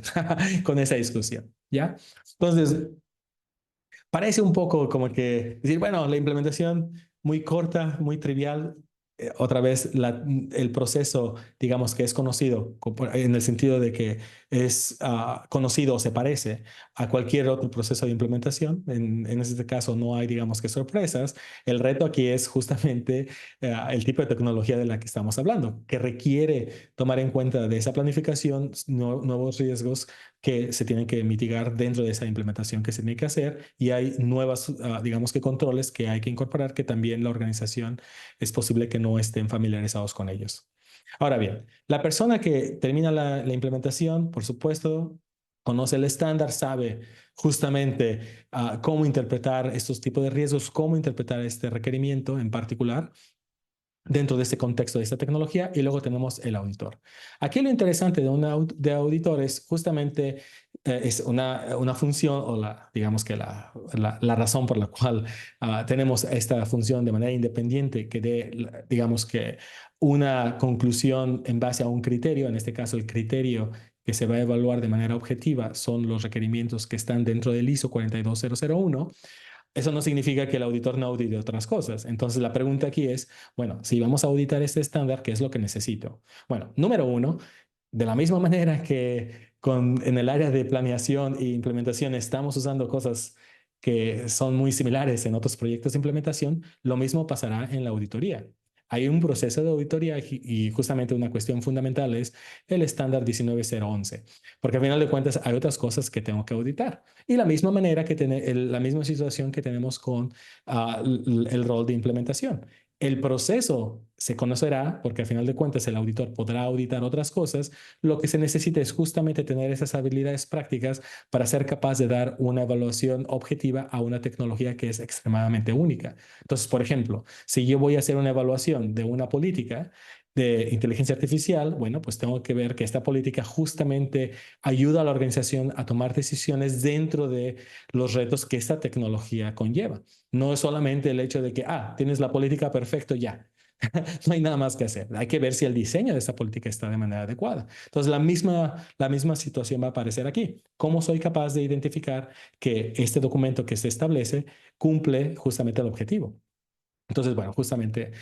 S2: con esa discusión. ¿Ya? Entonces, parece un poco como que decir, bueno, la implementación muy corta, muy trivial. Otra vez, el proceso, digamos que es conocido en el sentido de que es conocido o se parece a cualquier otro proceso de implementación. En este caso no hay, digamos que sorpresas. El reto aquí es justamente el tipo de tecnología de la que estamos hablando, que requiere tomar en cuenta de esa planificación nuevos riesgos que se tienen que mitigar dentro de esa implementación que se tiene que hacer y hay nuevas, digamos que controles que hay que incorporar que también la organización es posible que no estén familiarizados con ellos. Ahora bien, la persona que termina la implementación, por supuesto, conoce el estándar, sabe justamente cómo interpretar estos tipos de riesgos, cómo interpretar este requerimiento en particular dentro de este contexto de esta tecnología y luego tenemos el auditor. Aquí lo interesante de auditor es justamente es una función o digamos que la razón por la cual tenemos esta función de manera independiente que dé, digamos que una conclusión en base a un criterio, en este caso el criterio que se va a evaluar de manera objetiva son los requerimientos que están dentro del ISO 42001. Eso no significa que el auditor no audite otras cosas. Entonces la pregunta aquí es, bueno, si vamos a auditar este estándar, ¿qué es lo que necesito? Bueno, número uno, de la misma manera que en el área de planeación e implementación estamos usando cosas que son muy similares en otros proyectos de implementación, lo mismo pasará en la auditoría. Hay un proceso de auditoría y justamente una cuestión fundamental es el estándar 19011, porque al final de cuentas hay otras cosas que tengo que auditar. Y la misma manera que la misma situación que tenemos con el rol de implementación. El proceso se conocerá, porque al final de cuentas el auditor podrá auditar otras cosas, lo que se necesita es justamente tener esas habilidades prácticas para ser capaz de dar una evaluación objetiva a una tecnología que es extremadamente única. Entonces, por ejemplo, si yo voy a hacer una evaluación de una política de inteligencia artificial, bueno, pues tengo que ver que esta política justamente ayuda a la organización a tomar decisiones dentro de los retos que esta tecnología conlleva. No es solamente el hecho de que, tienes la política perfecto ya. No hay nada más que hacer. Hay que ver si el diseño de esta política está de manera adecuada. Entonces, la misma situación va a aparecer aquí. ¿Cómo soy capaz de identificar que este documento que se establece cumple justamente el objetivo? Entonces, bueno, justamente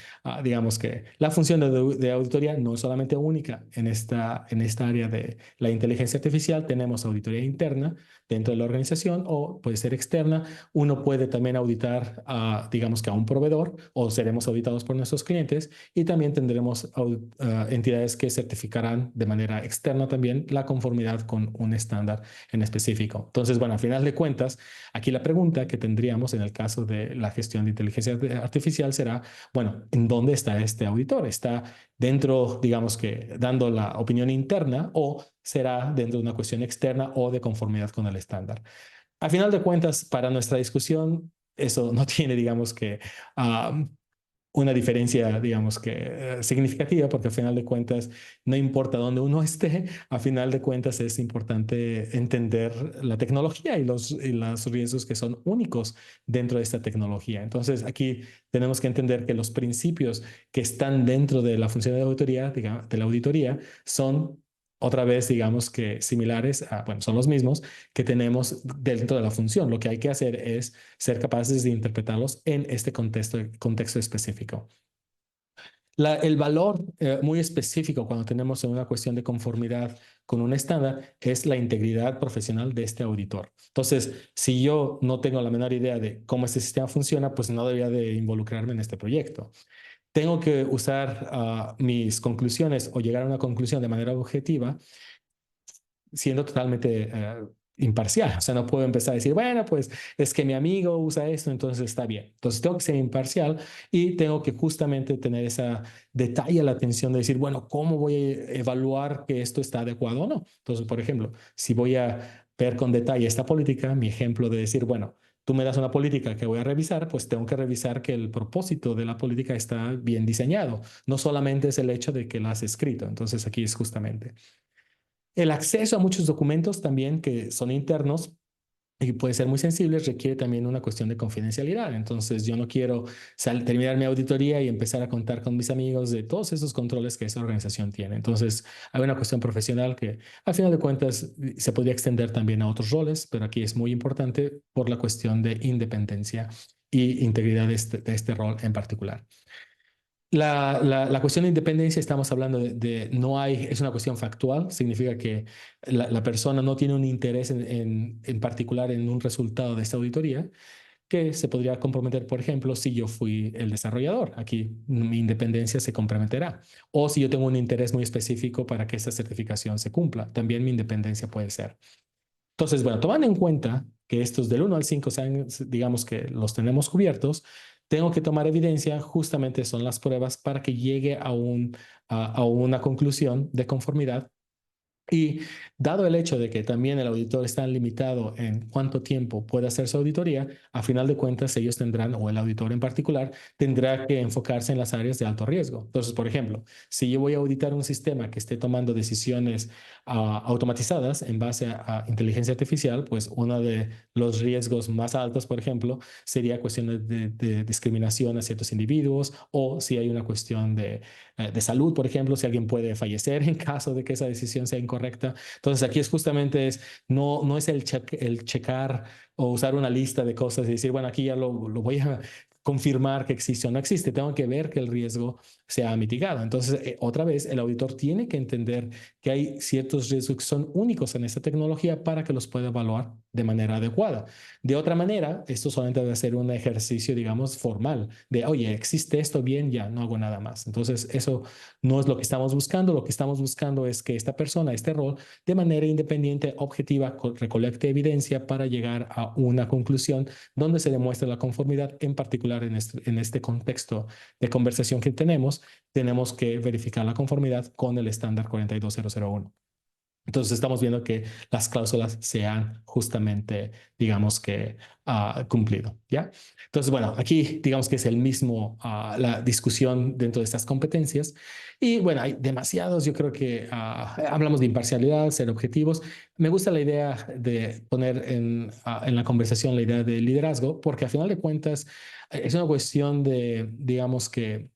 S2: digamos que la función de auditoría no es solamente única en esta área de la inteligencia artificial. Tenemos auditoría interna dentro de la organización o puede ser externa. Uno puede también auditar, digamos que a un proveedor o seremos auditados por nuestros clientes y también tendremos entidades que certificarán de manera externa también la conformidad con un estándar en específico. Entonces, bueno, al final de cuentas, aquí la pregunta que tendríamos en el caso de la gestión de inteligencia artificial será, bueno, ¿en dónde está este auditor? ¿Está dentro, digamos que, dando la opinión interna o será dentro de una cuestión externa o de conformidad con el estándar? Al final de cuentas, para nuestra discusión, eso no tiene, digamos que, una diferencia, digamos que significativa, porque al final de cuentas no importa dónde uno esté, al final de cuentas es importante entender la tecnología y los riesgos que son únicos dentro de esta tecnología. Entonces aquí tenemos que entender que los principios que están dentro de la función de auditoría, digamos, de la auditoría, son otra vez, digamos que similares, bueno, son los mismos que tenemos dentro de la función. Lo que hay que hacer es ser capaces de interpretarlos en este contexto específico. El valor muy específico cuando tenemos una cuestión de conformidad con un estándar es la integridad profesional de este auditor. Entonces, si yo no tengo la menor idea de cómo este sistema funciona, pues no debería de involucrarme en este proyecto. Tengo que usar mis conclusiones o llegar a una conclusión de manera objetiva siendo totalmente imparcial. O sea, no puedo empezar a decir, bueno, pues es que mi amigo usa esto, entonces está bien. Entonces tengo que ser imparcial y tengo que justamente tener esa detalle a la atención de decir, bueno, ¿cómo voy a evaluar que esto está adecuado o no? Entonces, por ejemplo, si voy a ver con detalle esta política, mi ejemplo de decir, bueno, tú me das una política que voy a revisar, pues tengo que revisar que el propósito de la política está bien diseñado. No solamente es el hecho de que la has escrito. Entonces aquí es justamente el acceso a muchos documentos también que son internos y puede ser muy sensibles, requiere también una cuestión de confidencialidad. Entonces, yo no quiero terminar mi auditoría y empezar a contar con mis amigos de todos esos controles que esa organización tiene. Entonces, hay una cuestión profesional que, al final de cuentas, se podría extender también a otros roles, pero aquí es muy importante por la cuestión de independencia y integridad de este rol en particular. La cuestión de independencia, estamos hablando no hay, es una cuestión factual, significa que la persona no tiene un interés en particular en un resultado de esta auditoría, que se podría comprometer, por ejemplo, si yo fui el desarrollador. Aquí mi independencia se comprometerá. O si yo tengo un interés muy específico para que esta certificación se cumpla, también mi independencia puede ser. Entonces, bueno, tomando en cuenta que estos del 1 al 5 sean, digamos que los tenemos cubiertos, tengo que tomar evidencia, justamente son las pruebas para que llegue a una conclusión de conformidad. Y dado el hecho de que también el auditor está limitado en cuánto tiempo puede hacer su auditoría, a final de cuentas ellos tendrán, o el auditor en particular, tendrá que enfocarse en las áreas de alto riesgo. Entonces, por ejemplo, si yo voy a auditar un sistema que esté tomando decisiones automatizadas en base a inteligencia artificial, pues uno de los riesgos más altos, por ejemplo, sería cuestiones de discriminación a ciertos individuos o si hay una cuestión de salud, por ejemplo, si alguien puede fallecer en caso de que esa decisión sea incorrecta. Entonces aquí justamente no es el checar o usar una lista de cosas y decir, bueno, aquí ya lo voy a confirmar que existe o no existe. Tengo que ver que el riesgo se ha mitigado. Entonces, otra vez, el auditor tiene que entender que hay ciertos riesgos que son únicos en esta tecnología para que los pueda evaluar de manera adecuada. De otra manera, esto solamente va a ser un ejercicio, digamos, formal, de, oye, existe esto bien, ya, no hago nada más. Entonces, eso no es lo que estamos buscando. Lo que estamos buscando es que esta persona, este rol, de manera independiente, objetiva, recolecte evidencia para llegar a una conclusión donde se demuestre la conformidad, en particular en este contexto de conversación que tenemos que verificar la conformidad con el estándar 42001. Entonces estamos viendo que las cláusulas se han justamente, digamos que, cumplido, ¿ya? Entonces, bueno, aquí digamos que es el mismo, la discusión dentro de estas competencias. Y bueno, hay demasiados, yo creo que hablamos de imparcialidad, ser objetivos. Me gusta la idea de poner en la conversación la idea de liderazgo, porque a final de cuentas es una cuestión de, digamos que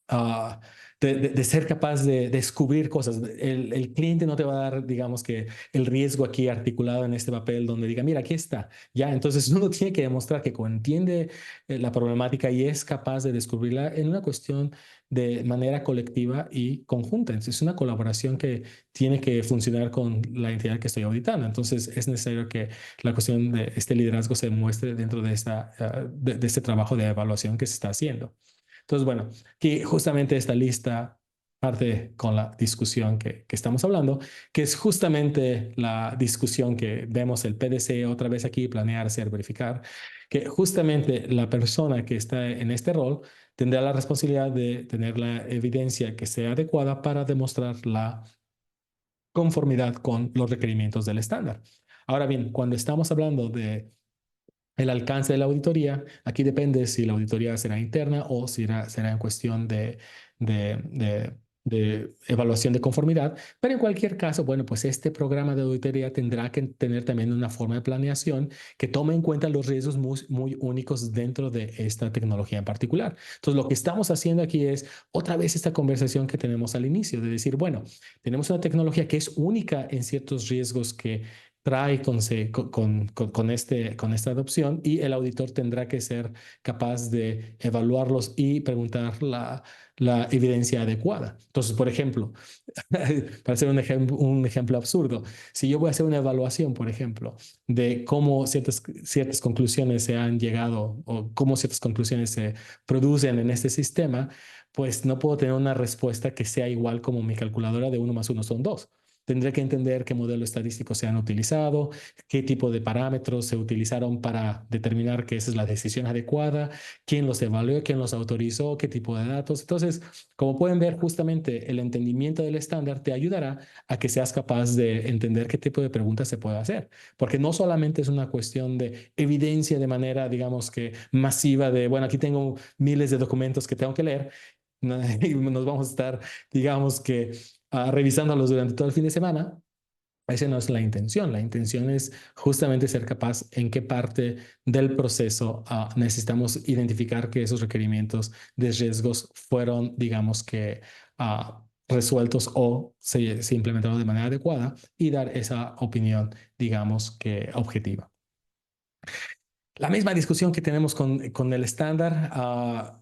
S2: ah, de ser capaz de descubrir cosas. El cliente no te va a dar, digamos que, el riesgo aquí articulado en este papel donde diga, mira, aquí está. Ya, entonces uno tiene que demostrar que entiende la problemática y es capaz de descubrirla en una cuestión de manera colectiva y conjunta. Entonces, es una colaboración que tiene que funcionar con la entidad que estoy auditando. Entonces, es necesario que la cuestión de este liderazgo se muestre dentro de, de este trabajo de evaluación que se está haciendo. Entonces, bueno, aquí justamente esta lista parte con la discusión que estamos hablando, que es justamente la discusión que vemos el PDC otra vez aquí, planear, hacer, verificar, que justamente la persona que está en este rol tendrá la responsabilidad de tener la evidencia que sea adecuada para demostrar la conformidad con los requerimientos del estándar. Ahora bien, cuando estamos hablando de el alcance de la auditoría, aquí depende si la auditoría será interna o si será en cuestión de, de- de evaluación de conformidad, pero en cualquier caso, bueno, pues este programa de auditoría tendrá que tener también una forma de planeación que tome en cuenta los riesgos muy, muy únicos dentro de esta tecnología en particular. Entonces, lo que estamos haciendo aquí es otra vez esta conversación que tenemos al inicio, de decir, bueno, tenemos una tecnología que es única en ciertos riesgos que trae con esta adopción y el auditor tendrá que ser capaz de evaluarlos y preguntar la evidencia adecuada. Entonces, por ejemplo, para hacer un ejemplo absurdo, si yo voy a hacer una evaluación, por ejemplo, de cómo ciertas conclusiones se han llegado o cómo ciertas conclusiones se producen en este sistema, pues no puedo tener una respuesta que sea igual como mi calculadora de uno más uno son dos. Tendré que entender qué modelo estadístico se han utilizado, qué tipo de parámetros se utilizaron para determinar que esa es la decisión adecuada, quién los evaluó, quién los autorizó, qué tipo de datos. Entonces, como pueden ver, justamente el entendimiento del estándar te ayudará a que seas capaz de entender qué tipo de preguntas se puede hacer, porque no solamente es una cuestión de evidencia de manera, digamos que masiva de, bueno, aquí tengo miles de documentos que tengo que leer, y nos vamos a estar, digamos que revisándolos durante todo el fin de semana. Esa no es la intención. La intención es justamente ser capaz en qué parte del proceso necesitamos identificar que esos requerimientos de riesgos fueron, digamos que, resueltos o se implementaron de manera adecuada y dar esa opinión, digamos que objetiva. La misma discusión que tenemos con el estándar,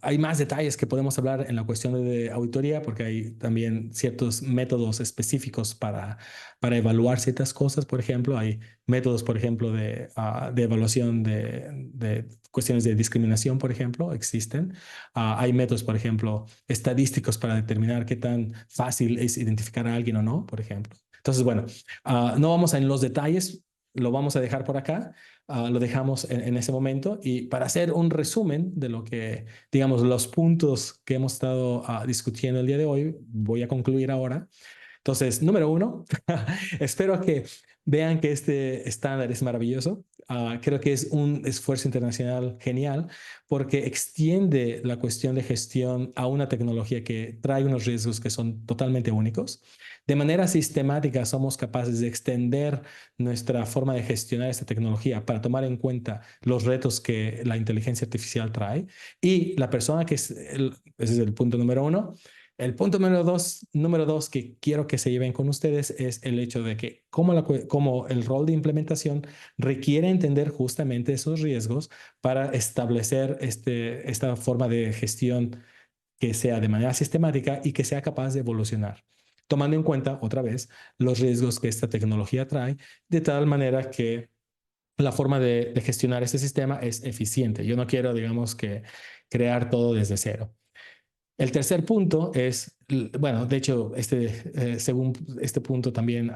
S2: hay más detalles que podemos hablar en la cuestión de auditoría, porque hay también ciertos métodos específicos para evaluar ciertas cosas. Por ejemplo, hay métodos, por ejemplo, de evaluación de cuestiones de discriminación, por ejemplo, existen. Hay métodos, por ejemplo, estadísticos para determinar qué tan fácil es identificar a alguien o no, por ejemplo. Entonces, bueno, no vamos en los detalles, lo vamos a dejar por acá. Lo dejamos en ese momento y para hacer un resumen de lo que, digamos, los puntos que hemos estado discutiendo el día de hoy, voy a concluir ahora. Entonces, número uno, espero que vean que este estándar es maravilloso. Creo que es un esfuerzo internacional genial porque extiende la cuestión de gestión a una tecnología que trae unos riesgos que son totalmente únicos. De manera sistemática somos capaces de extender nuestra forma de gestionar esta tecnología para tomar en cuenta los retos que la inteligencia artificial trae. Y la persona que ese es el punto número uno. El punto número dos que quiero que se lleven con ustedes es el hecho de que como el rol de implementación requiere entender justamente esos riesgos para establecer esta forma de gestión que sea de manera sistemática y que sea capaz de evolucionar, tomando en cuenta otra vez los riesgos que esta tecnología trae, de tal manera que la forma de gestionar este sistema es eficiente. Yo no quiero, digamos, que crear todo desde cero. El tercer punto es, bueno, de hecho, según este punto también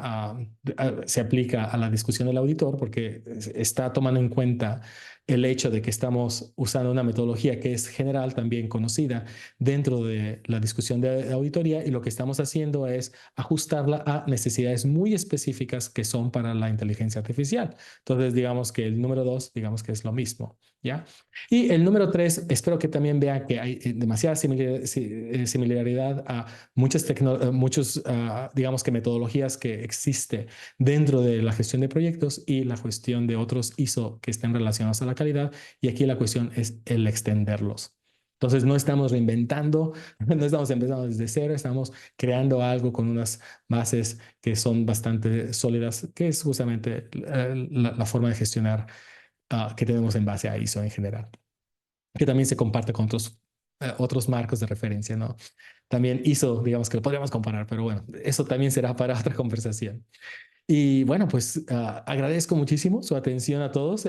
S2: se aplica a la discusión del auditor porque está tomando en cuenta el hecho de que estamos usando una metodología que es general, también conocida dentro de la discusión de auditoría, y lo que estamos haciendo es ajustarla a necesidades muy específicas que son para la inteligencia artificial. Entonces, digamos que el número dos, digamos que es lo mismo, ¿ya? Y el número tres, espero que también vean que hay demasiada similaridad a muchos, digamos que metodologías que existe dentro de la gestión de proyectos y la gestión de otros ISO que estén relacionados a la calidad. Y aquí la cuestión es el extenderlos. Entonces, no estamos reinventando, no estamos empezando desde cero, estamos creando algo con unas bases que son bastante sólidas, que es justamente la forma de gestionar que tenemos en base a ISO en general, que también se comparte con otros marcos de referencia, ¿no? También ISO, digamos que lo podríamos comparar, pero bueno, eso también será para otra conversación. Y bueno, pues agradezco muchísimo su atención a todos.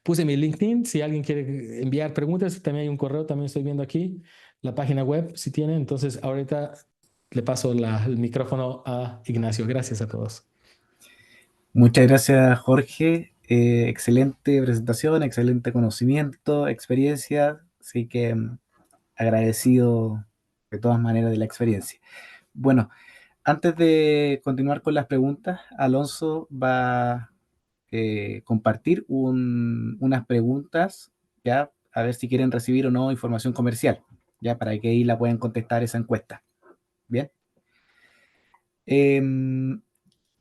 S2: Puse mi LinkedIn, si alguien quiere enviar preguntas, también hay un correo, también estoy viendo aquí, la página web, si tienen. Entonces, ahorita le paso el micrófono a Ignacio. Gracias a todos.
S1: Muchas gracias, Jorge. Excelente presentación, excelente conocimiento, experiencia. Así que agradecido de todas maneras de la experiencia. Bueno, antes de continuar con las preguntas, Alonso va a compartir unas preguntas, ya, a ver si quieren recibir o no información comercial, ya, para que ahí la puedan contestar esa encuesta. Bien. Em,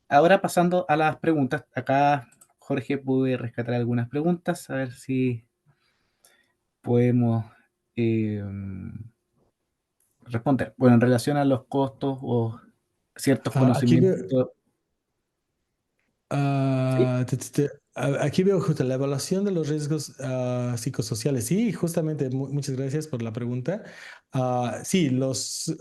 S1: Ahora pasando a las preguntas, acá Jorge pude rescatar algunas preguntas, a ver si podemos eh, responder. Bueno, en relación a los costos o ciertos
S2: Aquí veo,
S1: conocimientos, ¿sí?
S2: aquí veo justo la evaluación de los riesgos psicosociales. Sí, justamente, muchas gracias por la pregunta. Sí, los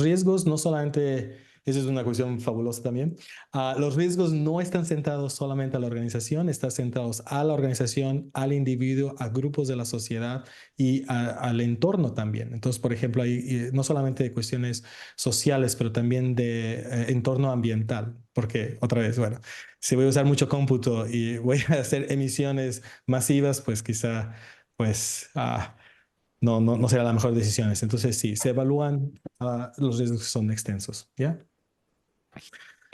S2: riesgos no solamente, esa es una cuestión fabulosa también. Los riesgos no están centrados solamente a la organización, están centrados a la organización, al individuo, a grupos de la sociedad y al entorno también. Entonces, por ejemplo, hay no solamente de cuestiones sociales, pero también de entorno ambiental, porque otra vez, bueno, si voy a usar mucho cómputo y voy a hacer emisiones masivas, pues quizá, pues, no será la mejor decisión. Entonces, sí, se evalúan los riesgos que son extensos, ¿ya?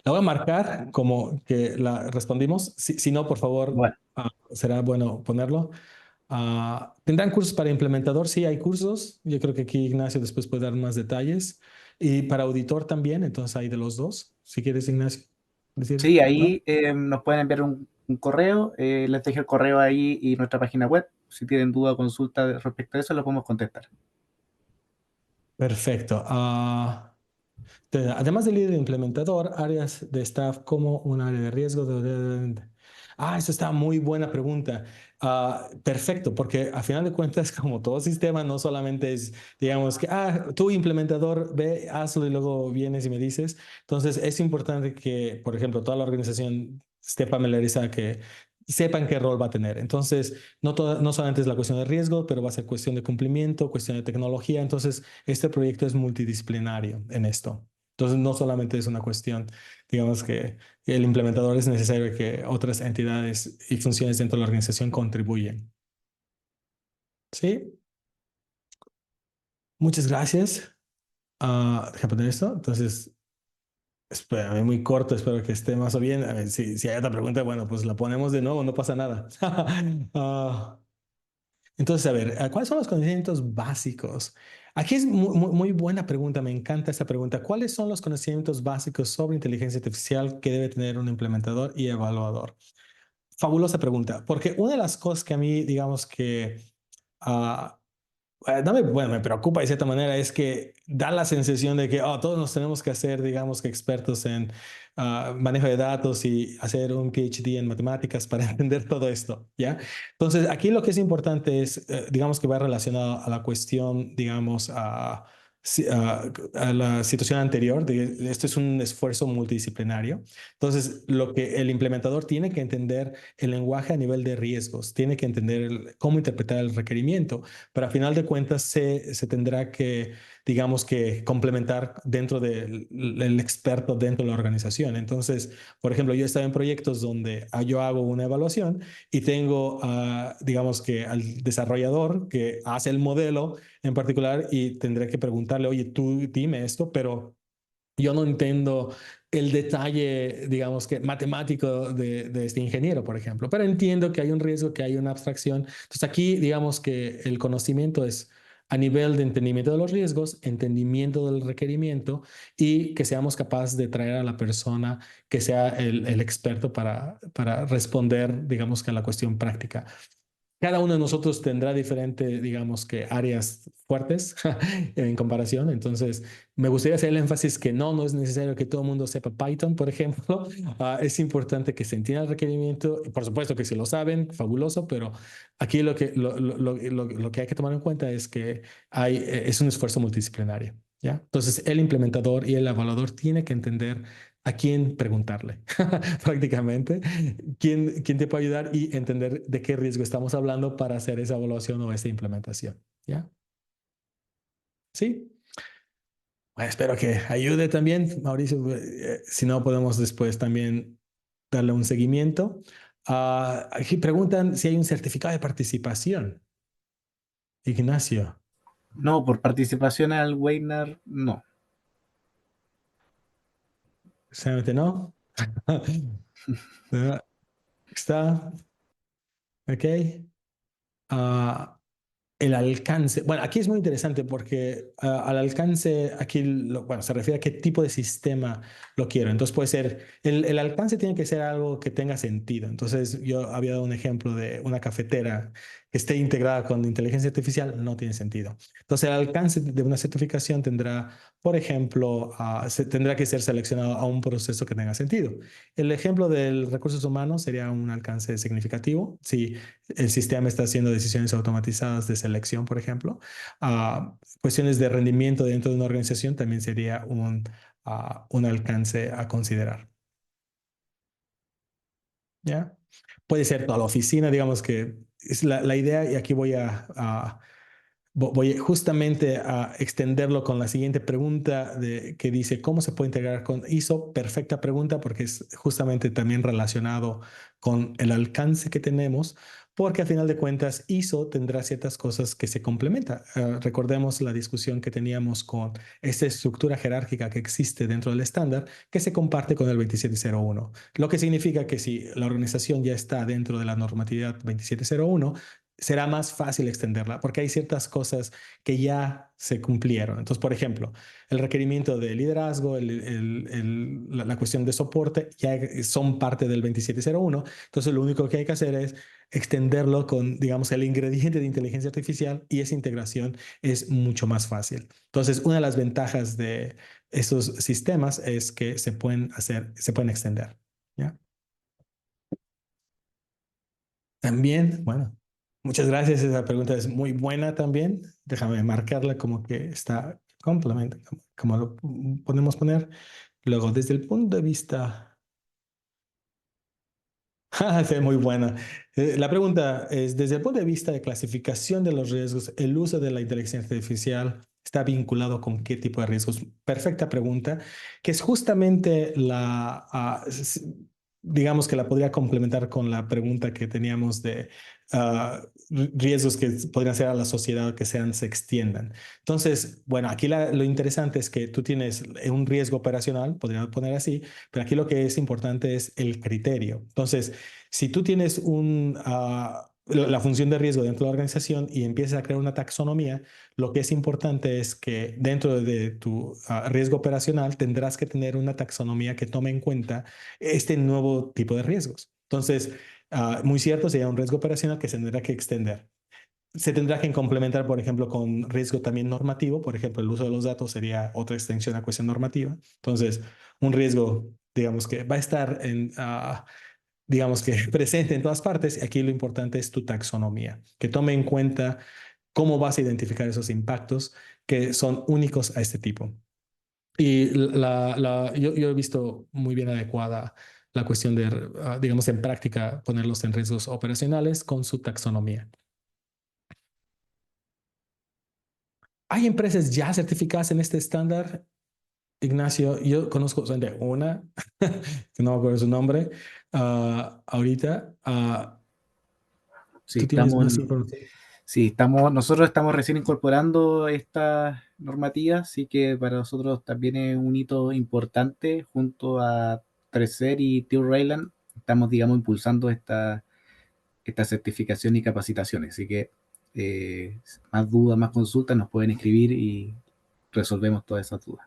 S2: La voy a marcar como que la respondimos. Si no, por favor,
S1: Bueno,
S2: será bueno ponerlo. ¿Tendrán cursos para implementador? Sí, hay cursos. Yo creo que aquí Ignacio después puede dar más detalles. Y para auditor también, entonces hay de los dos. Si quieres, Ignacio, decir,
S1: sí,
S2: ¿no?
S1: ahí nos pueden enviar un correo, les dejo el correo ahí y nuestra página web. Si tienen duda o consulta respecto a eso, lo podemos contestar.
S2: Perfecto. Además del líder implementador, áreas de staff como un área de riesgo. Esa está muy buena pregunta. Perfecto, porque a final de cuentas, como todo sistema, no solamente es, digamos, que, tú implementador, ve, hazlo y luego vienes y me dices. Entonces, es importante que, por ejemplo, toda la organización esté familiarizada, que sepan qué rol va a tener. Entonces, no solamente es la cuestión de riesgo, pero va a ser cuestión de cumplimiento, cuestión de tecnología. Entonces, este proyecto es multidisciplinario en esto. Entonces, no solamente es una cuestión, digamos que el implementador, es necesario que otras entidades y funciones dentro de la organización contribuyen. ¿Sí? Muchas gracias. Déjame poner esto. Entonces, espérame, muy corto, espero que esté más o bien. A ver, si hay otra pregunta, bueno, pues la ponemos de nuevo, no pasa nada. Ah, Entonces, a ver, ¿cuáles son los conocimientos básicos? Aquí es muy buena pregunta, me encanta esta pregunta. ¿Cuáles son los conocimientos básicos sobre inteligencia artificial que debe tener un implementador y evaluador? Fabulosa pregunta, porque una de las cosas que a mí, digamos que ah, bueno, me preocupa de cierta manera es que da la sensación de que todos nos tenemos que hacer, digamos que expertos en manejo de datos y hacer un PhD en matemáticas para entender todo esto, ¿ya? Entonces, aquí lo que es importante es, digamos que va relacionado a la cuestión, digamos, a la situación anterior, esto es un esfuerzo multidisciplinario. Entonces, lo que el implementador tiene que entender el lenguaje a nivel de riesgos, tiene que entender cómo interpretar el requerimiento, pero a final de cuentas se tendrá que, digamos que, complementar dentro del experto dentro de la organización. Entonces, por ejemplo, yo he estado en proyectos donde yo hago una evaluación y tengo, digamos que, al desarrollador que hace el modelo en particular y tendré que preguntarle, oye, tú dime esto, pero yo no entiendo el detalle, digamos que matemático de este ingeniero, por ejemplo, pero entiendo que hay un riesgo, que hay una abstracción. Entonces aquí, digamos que el conocimiento es a nivel de entendimiento de los riesgos, entendimiento del requerimiento y que seamos capaces de traer a la persona que sea el experto para responder, digamos que a la cuestión práctica. Cada uno de nosotros tendrá diferentes, digamos que áreas fuertes en comparación. Entonces, me gustaría hacer el énfasis que no es necesario que todo el mundo sepa Python, por ejemplo. Es importante que se entienda el requerimiento. Por supuesto que si lo saben, fabuloso, pero aquí lo que hay que tomar en cuenta es que es un esfuerzo multidisciplinario. ¿Ya? Entonces, el implementador y el evaluador tiene que entender a quién preguntarle, prácticamente, quién te puede ayudar y entender de qué riesgo estamos hablando para hacer esa evaluación o esa implementación. ¿Ya? Sí. Bueno, espero que ayude también, Mauricio. Si no, podemos después también darle un seguimiento. Aquí preguntan si hay un certificado de participación. Ignacio,
S1: No, por participación al webinar, no.
S2: ¿solamente no? Está, ok. Ah, el alcance, bueno, aquí es muy interesante porque al alcance, aquí, bueno, se refiere a qué tipo de sistema lo quiero. Entonces puede ser, el alcance tiene que ser algo que tenga sentido. Entonces yo había dado un ejemplo de una cafetera que esté integrada con inteligencia artificial, no tiene sentido. Entonces el alcance de una certificación tendrá, por ejemplo, tendrá que ser seleccionado a un proceso que tenga sentido. El ejemplo del recursos humanos sería un alcance significativo. Si el sistema está haciendo decisiones automatizadas de selección, por ejemplo. Cuestiones de rendimiento dentro de una organización también sería un alcance a considerar. ¿Ya? Puede ser toda la oficina, digamos que es la idea, y aquí voy justamente a extenderlo con la siguiente pregunta que dice, ¿cómo se puede integrar con ISO? Perfecta pregunta porque es justamente también relacionado con el alcance que tenemos, porque a final de cuentas ISO tendrá ciertas cosas que se complementan. Recordemos la discusión que teníamos con esta estructura jerárquica que existe dentro del estándar que se comparte con el 2701, lo que significa que si la organización ya está dentro de la normatividad 2701, será más fácil extenderla porque hay ciertas cosas que ya se cumplieron. Entonces, por ejemplo, el requerimiento de liderazgo, la cuestión de soporte ya son parte del 2701. Entonces, lo único que hay que hacer es extenderlo con, digamos, el ingrediente de inteligencia artificial y esa integración es mucho más fácil. Entonces, una de las ventajas de estos sistemas es que se pueden extender. ¿Ya? También, bueno, muchas gracias. Esa pregunta es muy buena también. Déjame marcarla como que está complemento, como lo podemos poner. Luego, desde el punto de vista, sí, muy buena. La pregunta es, desde el punto de vista de clasificación de los riesgos, ¿el uso de la inteligencia artificial está vinculado con qué tipo de riesgos? Perfecta pregunta, que es justamente digamos que la podría complementar con la pregunta que teníamos de riesgos que podrían ser a la sociedad que se extiendan. Entonces, bueno, aquí lo interesante es que tú tienes un riesgo operacional, podríamos poner así, pero aquí lo que es importante es el criterio. Entonces, si tú tienes la función de riesgo dentro de la organización y empiezas a crear una taxonomía, lo que es importante es que dentro de tu riesgo operacional tendrás que tener una taxonomía que tome en cuenta este nuevo tipo de riesgos. Entonces, muy cierto, sería un riesgo operacional que se tendrá que extender. Se tendrá que complementar, por ejemplo, con riesgo también normativo. Por ejemplo, el uso de los datos sería otra extensión a cuestión normativa. Entonces, un riesgo, digamos que va a estar digamos que presente en todas partes. Aquí lo importante es tu taxonomía, que tome en cuenta cómo vas a identificar esos impactos, que son únicos a este tipo. Y yo he visto muy bien adecuada la cuestión de, digamos, en práctica, ponerlos en riesgos operacionales con su taxonomía. ¿Hay empresas ya certificadas en este estándar, Ignacio? Yo conozco solamente una, que no me acuerdo su nombre, ahorita.
S1: Sí,
S2: ¿Tú tienes más información?
S1: sí, nosotros estamos recién incorporando estas normativas, así que para nosotros también es un hito importante junto a Trecer y Tiu Rayland. Estamos, digamos, impulsando esta certificación y capacitaciones. Así que más dudas, más consultas nos pueden escribir y resolvemos todas esas dudas.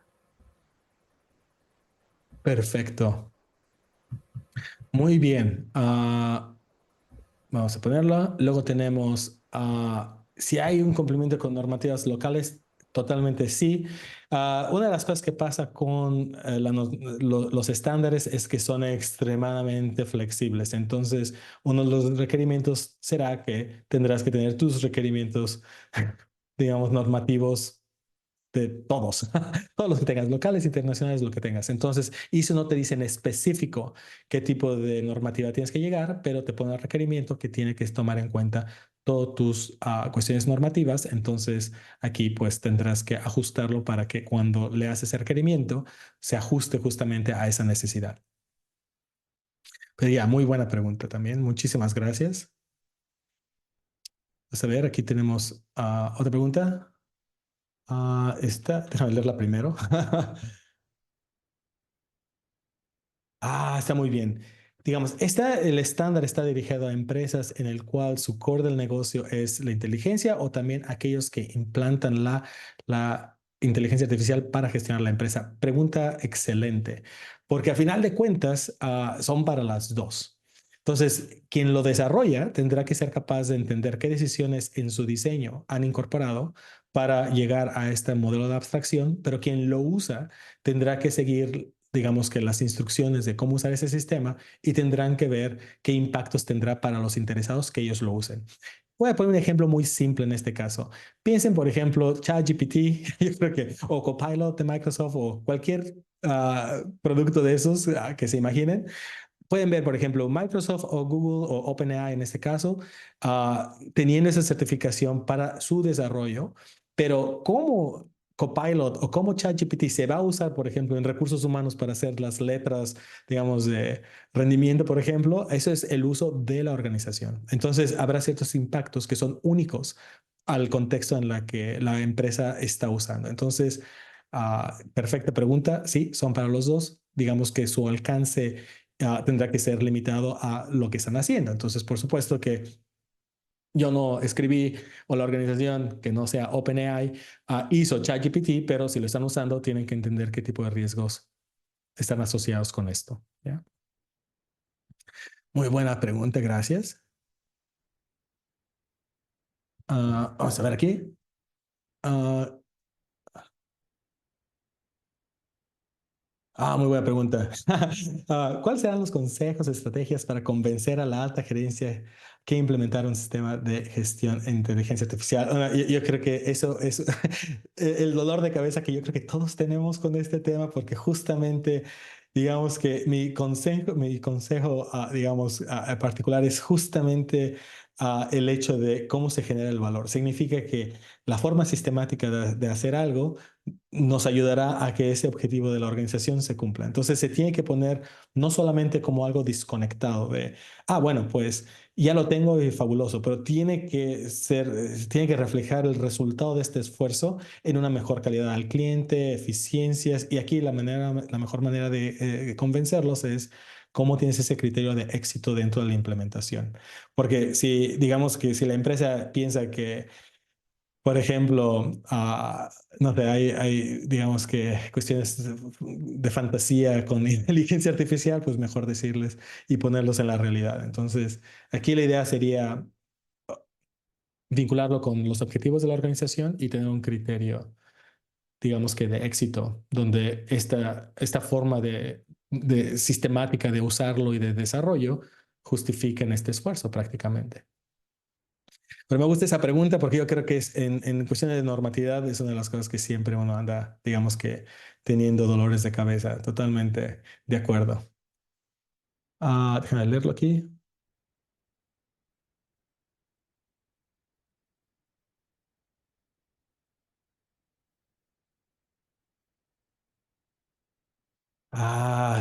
S2: Perfecto. Muy bien. Vamos a ponerlo. Luego tenemos, si hay un cumplimiento con normativas locales, totalmente sí. Una de las cosas que pasa con los estándares es que son extremadamente flexibles. Entonces, uno de los requerimientos será que tendrás que tener tus requerimientos, digamos, normativos de todos, todos los que tengas, locales, internacionales, lo que tengas. Entonces, ISO no te dice en específico qué tipo de normativa tienes que llegar, pero te pone el requerimiento que tiene que tomar en cuenta todas tus cuestiones normativas. Entonces, aquí pues tendrás que ajustarlo para que cuando le haces el requerimiento se ajuste justamente a esa necesidad. Pero ya, muy buena pregunta también. Muchísimas gracias. Vamos a ver, aquí tenemos otra pregunta. Déjame leerla primero. Está muy bien. Digamos, el estándar está dirigido a empresas en el cual su core del negocio es la inteligencia o también aquellos que implantan la inteligencia artificial para gestionar la empresa. Pregunta excelente, porque a final de cuentas son para las dos. Entonces, quien lo desarrolla tendrá que ser capaz de entender qué decisiones en su diseño han incorporado para llegar a este modelo de abstracción, pero quien lo usa tendrá que seguir, digamos que las instrucciones de cómo usar ese sistema y tendrán que ver qué impactos tendrá para los interesados que ellos lo usen. Voy a poner un ejemplo muy simple en este caso. Piensen, por ejemplo, ChatGPT, yo creo que, o Copilot de Microsoft o cualquier producto de esos que se imaginen. Pueden ver, por ejemplo, Microsoft o Google o OpenAI en este caso, teniendo esa certificación para su desarrollo, pero cómo Copilot o cómo ChatGPT se va a usar, por ejemplo, en recursos humanos para hacer las letras, digamos, de rendimiento, por ejemplo, eso es el uso de la organización. Entonces, habrá ciertos impactos que son únicos al contexto en la que la empresa está usando. Entonces, perfecta pregunta. Sí, son para los dos. Digamos que su alcance tendrá que ser limitado a lo que están haciendo. Entonces, por supuesto que yo no escribí o la organización que no sea OpenAI hizo ChatGPT, pero si lo están usando, tienen que entender qué tipo de riesgos están asociados con esto. ¿Ya? Muy buena pregunta, gracias. Vamos a ver aquí. Uh, Muy buena pregunta. ¿Cuáles serán los consejos, estrategias para convencer a la alta gerencia que implementar un sistema de gestión en inteligencia artificial? Yo creo que eso es el dolor de cabeza que yo creo que todos tenemos con este tema, porque justamente, digamos que mi consejo, digamos, particular es justamente el hecho de cómo se genera el valor. Significa que la forma sistemática de hacer algo nos ayudará a que ese objetivo de la organización se cumpla. Entonces se tiene que poner no solamente como algo desconectado de, bueno, pues ya lo tengo y fabuloso, pero tiene que reflejar el resultado de este esfuerzo en una mejor calidad al cliente, eficiencias, y aquí la mejor manera de convencerlos es cómo tienes ese criterio de éxito dentro de la implementación. Porque si, digamos que si la empresa piensa que por ejemplo, no sé, digamos que cuestiones de fantasía con inteligencia artificial, pues mejor decirles y ponerlos en la realidad. Entonces, aquí la idea sería vincularlo con los objetivos de la organización y tener un criterio, digamos que de éxito, donde esta forma de sistemática de usarlo y de desarrollo justifiquen este esfuerzo prácticamente. Pero me gusta esa pregunta porque yo creo que es en cuestiones de normatividad es una de las cosas que siempre uno anda, digamos que teniendo dolores de cabeza. Totalmente de acuerdo. Déjame leerlo aquí.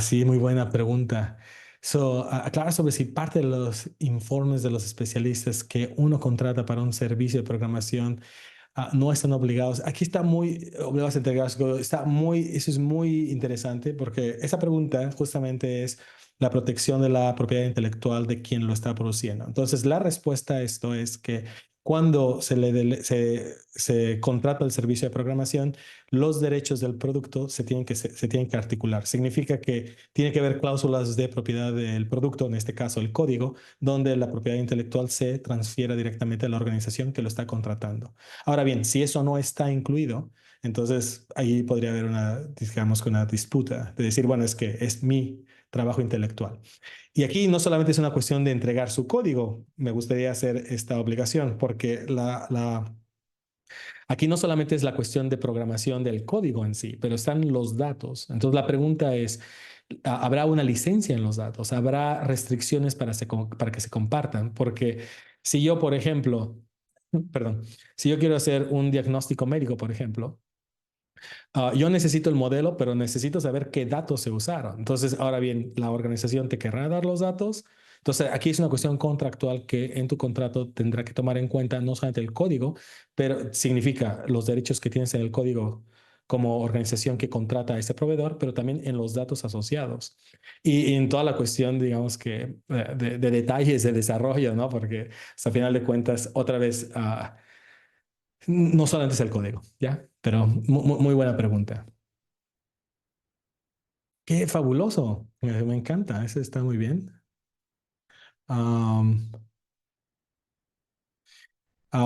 S2: Sí, muy buena pregunta. Aclara sobre si parte de los informes de los especialistas que uno contrata para un servicio de programación no están obligados. Aquí está muy obligados a entregar su código. Eso es muy interesante porque esa pregunta justamente es la protección de la propiedad intelectual de quien lo está produciendo. Entonces, la respuesta a esto es que cuando se contrata el servicio de programación, los derechos del producto se tienen que articular. Significa que tiene que haber cláusulas de propiedad del producto, en este caso el código, donde la propiedad intelectual se transfiera directamente a la organización que lo está contratando. Ahora bien, si eso no está incluido, entonces ahí podría haber digamos que una disputa de decir, bueno, es que es mi trabajo intelectual. Y aquí no solamente es una cuestión de entregar su código, me gustaría hacer esta obligación, porque aquí no solamente es la cuestión de programación del código en sí, pero están los datos. Entonces la pregunta es, ¿habrá una licencia en los datos? ¿Habrá restricciones para que se compartan? Porque si yo, por ejemplo, perdón, si yo quiero hacer un diagnóstico médico, por ejemplo, yo necesito el modelo, pero necesito saber qué datos se usaron. Entonces, ahora bien, la organización te querrá dar los datos. Entonces, aquí es una cuestión contractual que en tu contrato tendrá que tomar en cuenta no solamente el código, pero significa los derechos que tienes en el código como organización que contrata a ese proveedor, pero también en los datos asociados y en toda la cuestión, digamos que de detalles de desarrollo, ¿no? Porque hasta final de cuentas, otra vez, no solamente es el código, ¿ya? Pero muy buena pregunta. Qué fabuloso. Me encanta. Ese está muy bien. Am,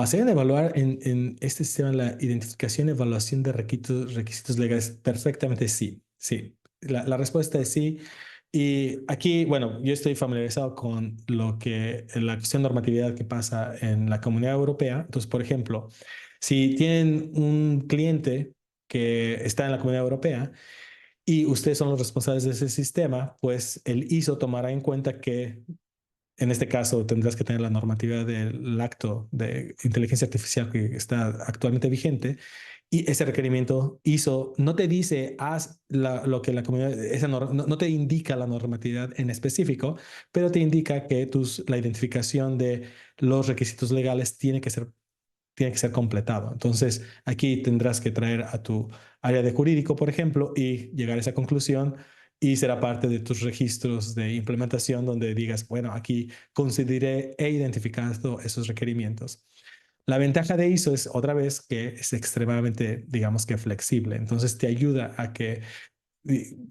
S2: Se deben evaluar en este sistema la identificación y evaluación de requisitos legales. Perfectamente sí. Sí. La respuesta es sí. Y aquí, bueno, yo estoy familiarizado con la cuestión de normatividad que pasa en la Comunidad Europea. Entonces, por ejemplo, si tienen un cliente que está en la Comunidad Europea, y ustedes son los responsables de ese sistema, pues el ISO tomará en cuenta que en este caso tendrás que tener la normatividad del acto de inteligencia artificial que está actualmente vigente y ese requerimiento ISO no te dice lo que la comunidad, no te indica la normatividad en específico, pero te indica que la identificación de los requisitos legales tiene que ser completado. Entonces, aquí tendrás que traer a tu área de jurídico, por ejemplo, y llegar a esa conclusión y será parte de tus registros de implementación donde digas, bueno, aquí consideré e identificado esos requerimientos. La ventaja de ISO es otra vez que es extremadamente, digamos que flexible. Entonces te ayuda a que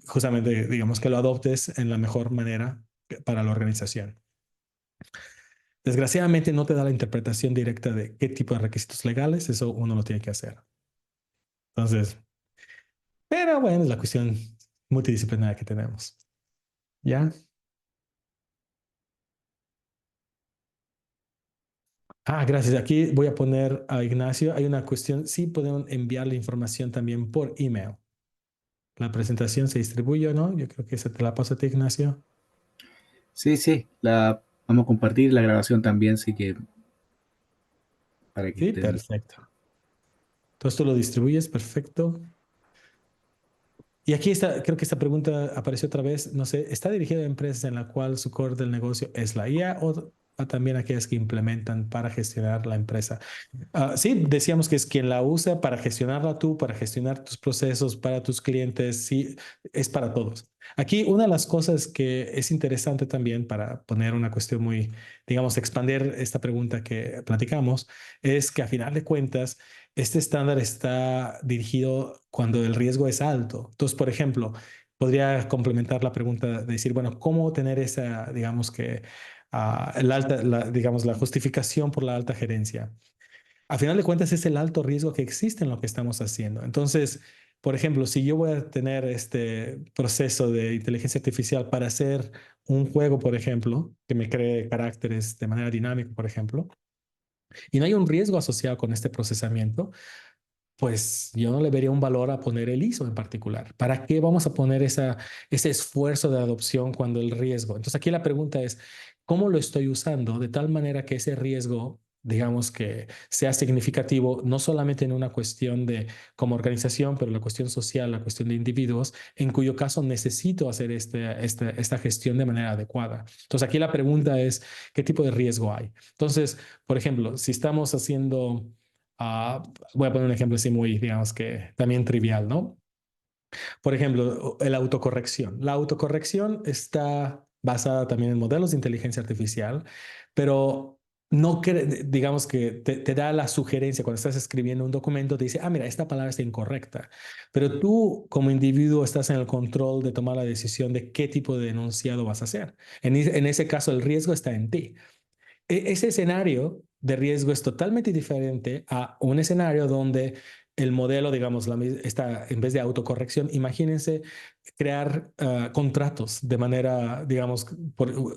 S2: justamente, digamos que lo adoptes en la mejor manera para la organización. Desgraciadamente no te da la interpretación directa de qué tipo de requisitos legales, eso uno lo tiene que hacer. Entonces, pero bueno, es la cuestión multidisciplinaria que tenemos. ¿Ya? Gracias. Aquí voy a poner a Ignacio. Hay una cuestión, sí podemos enviar la información también por email. La presentación se distribuye o no. Yo creo que esa te la paso a ti, Ignacio.
S1: Sí, sí, la vamos a compartir la grabación también, así que para que
S2: Sí,
S1: estén.
S2: perfecto. Entonces tú lo distribuyes, perfecto. Y aquí está, creo que esta pregunta apareció otra vez, no sé, ¿está dirigida a empresas en la cual su core del negocio es la IA o a también aquellas que implementan para gestionar la empresa? Sí, decíamos que es quien la usa para gestionarla tú, para gestionar tus procesos, para tus clientes, sí, es para todos. Aquí una de las cosas que es interesante también para poner una cuestión muy, digamos, expandir esta pregunta que platicamos, es que a final de cuentas, este estándar está dirigido cuando el riesgo es alto. Entonces, por ejemplo, podría complementar la pregunta de decir, bueno, ¿cómo tener esa, digamos que, digamos, la justificación por la alta gerencia? A final de cuentas es el alto riesgo que existe en lo que estamos haciendo. Entonces, por ejemplo, si yo voy a tener este proceso de inteligencia artificial para hacer un juego, por ejemplo, que me cree caracteres de manera dinámica, por ejemplo, y no hay un riesgo asociado con este procesamiento, pues yo no le vería un valor a poner el ISO en particular. ¿Para qué vamos a poner ese esfuerzo de adopción cuando el riesgo? Entonces aquí la pregunta es, ¿cómo lo estoy usando de tal manera que ese riesgo, digamos que sea significativo, no solamente en una cuestión de como organización, pero la cuestión social, la cuestión de individuos, en cuyo caso necesito hacer esta gestión de manera adecuada? Entonces aquí la pregunta es, ¿qué tipo de riesgo hay? Entonces, por ejemplo, si estamos haciendo... voy a poner un ejemplo así muy, digamos que también trivial, ¿no? Por ejemplo, la autocorrección. La autocorrección está basada también en modelos de inteligencia artificial, pero no digamos que te da la sugerencia cuando estás escribiendo un documento, te dice, ah, mira, esta palabra está incorrecta, pero tú como individuo estás en el control de tomar la decisión de qué tipo de enunciado vas a hacer. En ese caso, el riesgo está en ti. Ese escenario de riesgo es totalmente diferente a un escenario donde el modelo, digamos, está en vez de autocorrección, imagínense crear contratos de manera, digamos,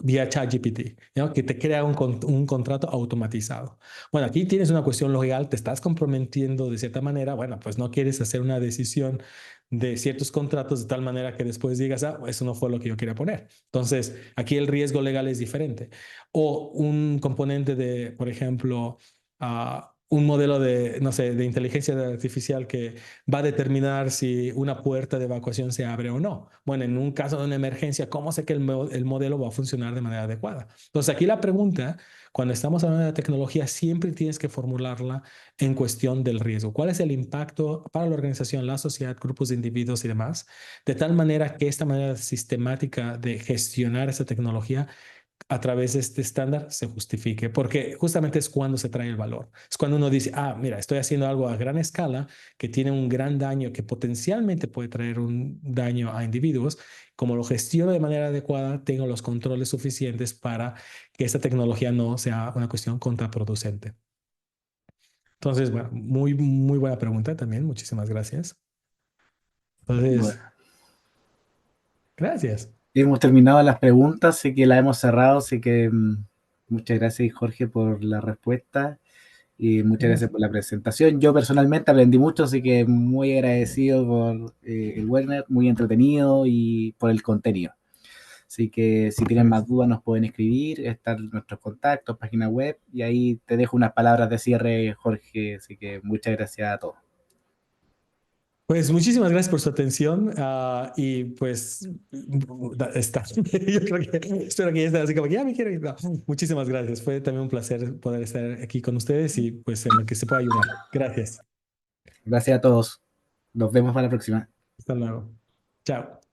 S2: vía ChatGPT, ¿no? Que te crea un contrato automatizado. Bueno, aquí tienes una cuestión legal, te estás comprometiendo de cierta manera, bueno, pues no quieres hacer una decisión de ciertos contratos de tal manera que después digas, ah, eso no fue lo que yo quería poner. Entonces, aquí el riesgo legal es diferente. O un componente de, por ejemplo, un modelo de, no sé, de inteligencia artificial que va a determinar si una puerta de evacuación se abre o no. Bueno, en un caso de una emergencia, ¿cómo sé que el modelo va a funcionar de manera adecuada? Entonces, aquí la pregunta, cuando estamos hablando de la tecnología, siempre tienes que formularla en cuestión del riesgo. ¿Cuál es el impacto para la organización, la sociedad, grupos de individuos y demás? De tal manera que esta manera sistemática de gestionar esa tecnología a través de este estándar se justifique, porque justamente es cuando se trae el valor. Es cuando uno dice, ah, mira, estoy haciendo algo a gran escala que tiene un gran daño, que potencialmente puede traer un daño a individuos. Como lo gestiono de manera adecuada, tengo los controles suficientes para que esta tecnología no sea una cuestión contraproducente. Entonces, bueno, muy, muy buena pregunta también. Muchísimas gracias. Entonces,
S1: Bueno,
S2: gracias.
S1: hemos terminado las preguntas, sé que las hemos cerrado, así que muchas gracias, Jorge, por la respuesta y muchas gracias por la presentación. Yo personalmente aprendí mucho, así que muy agradecido por el webinar, muy entretenido y por el contenido. Así que si tienen más dudas nos pueden escribir, están nuestros contactos, página web, y ahí te dejo unas palabras de cierre, Jorge. Así que muchas gracias a todos.
S2: Pues muchísimas gracias por su atención y pues está. Yo creo que espero que ya estén así como que ya me quiero ir. No, muchísimas gracias. Fue también un placer poder estar aquí con ustedes y pues en lo que se pueda ayudar. Gracias.
S1: Gracias a todos. Nos vemos para la próxima.
S2: Hasta luego. Chao.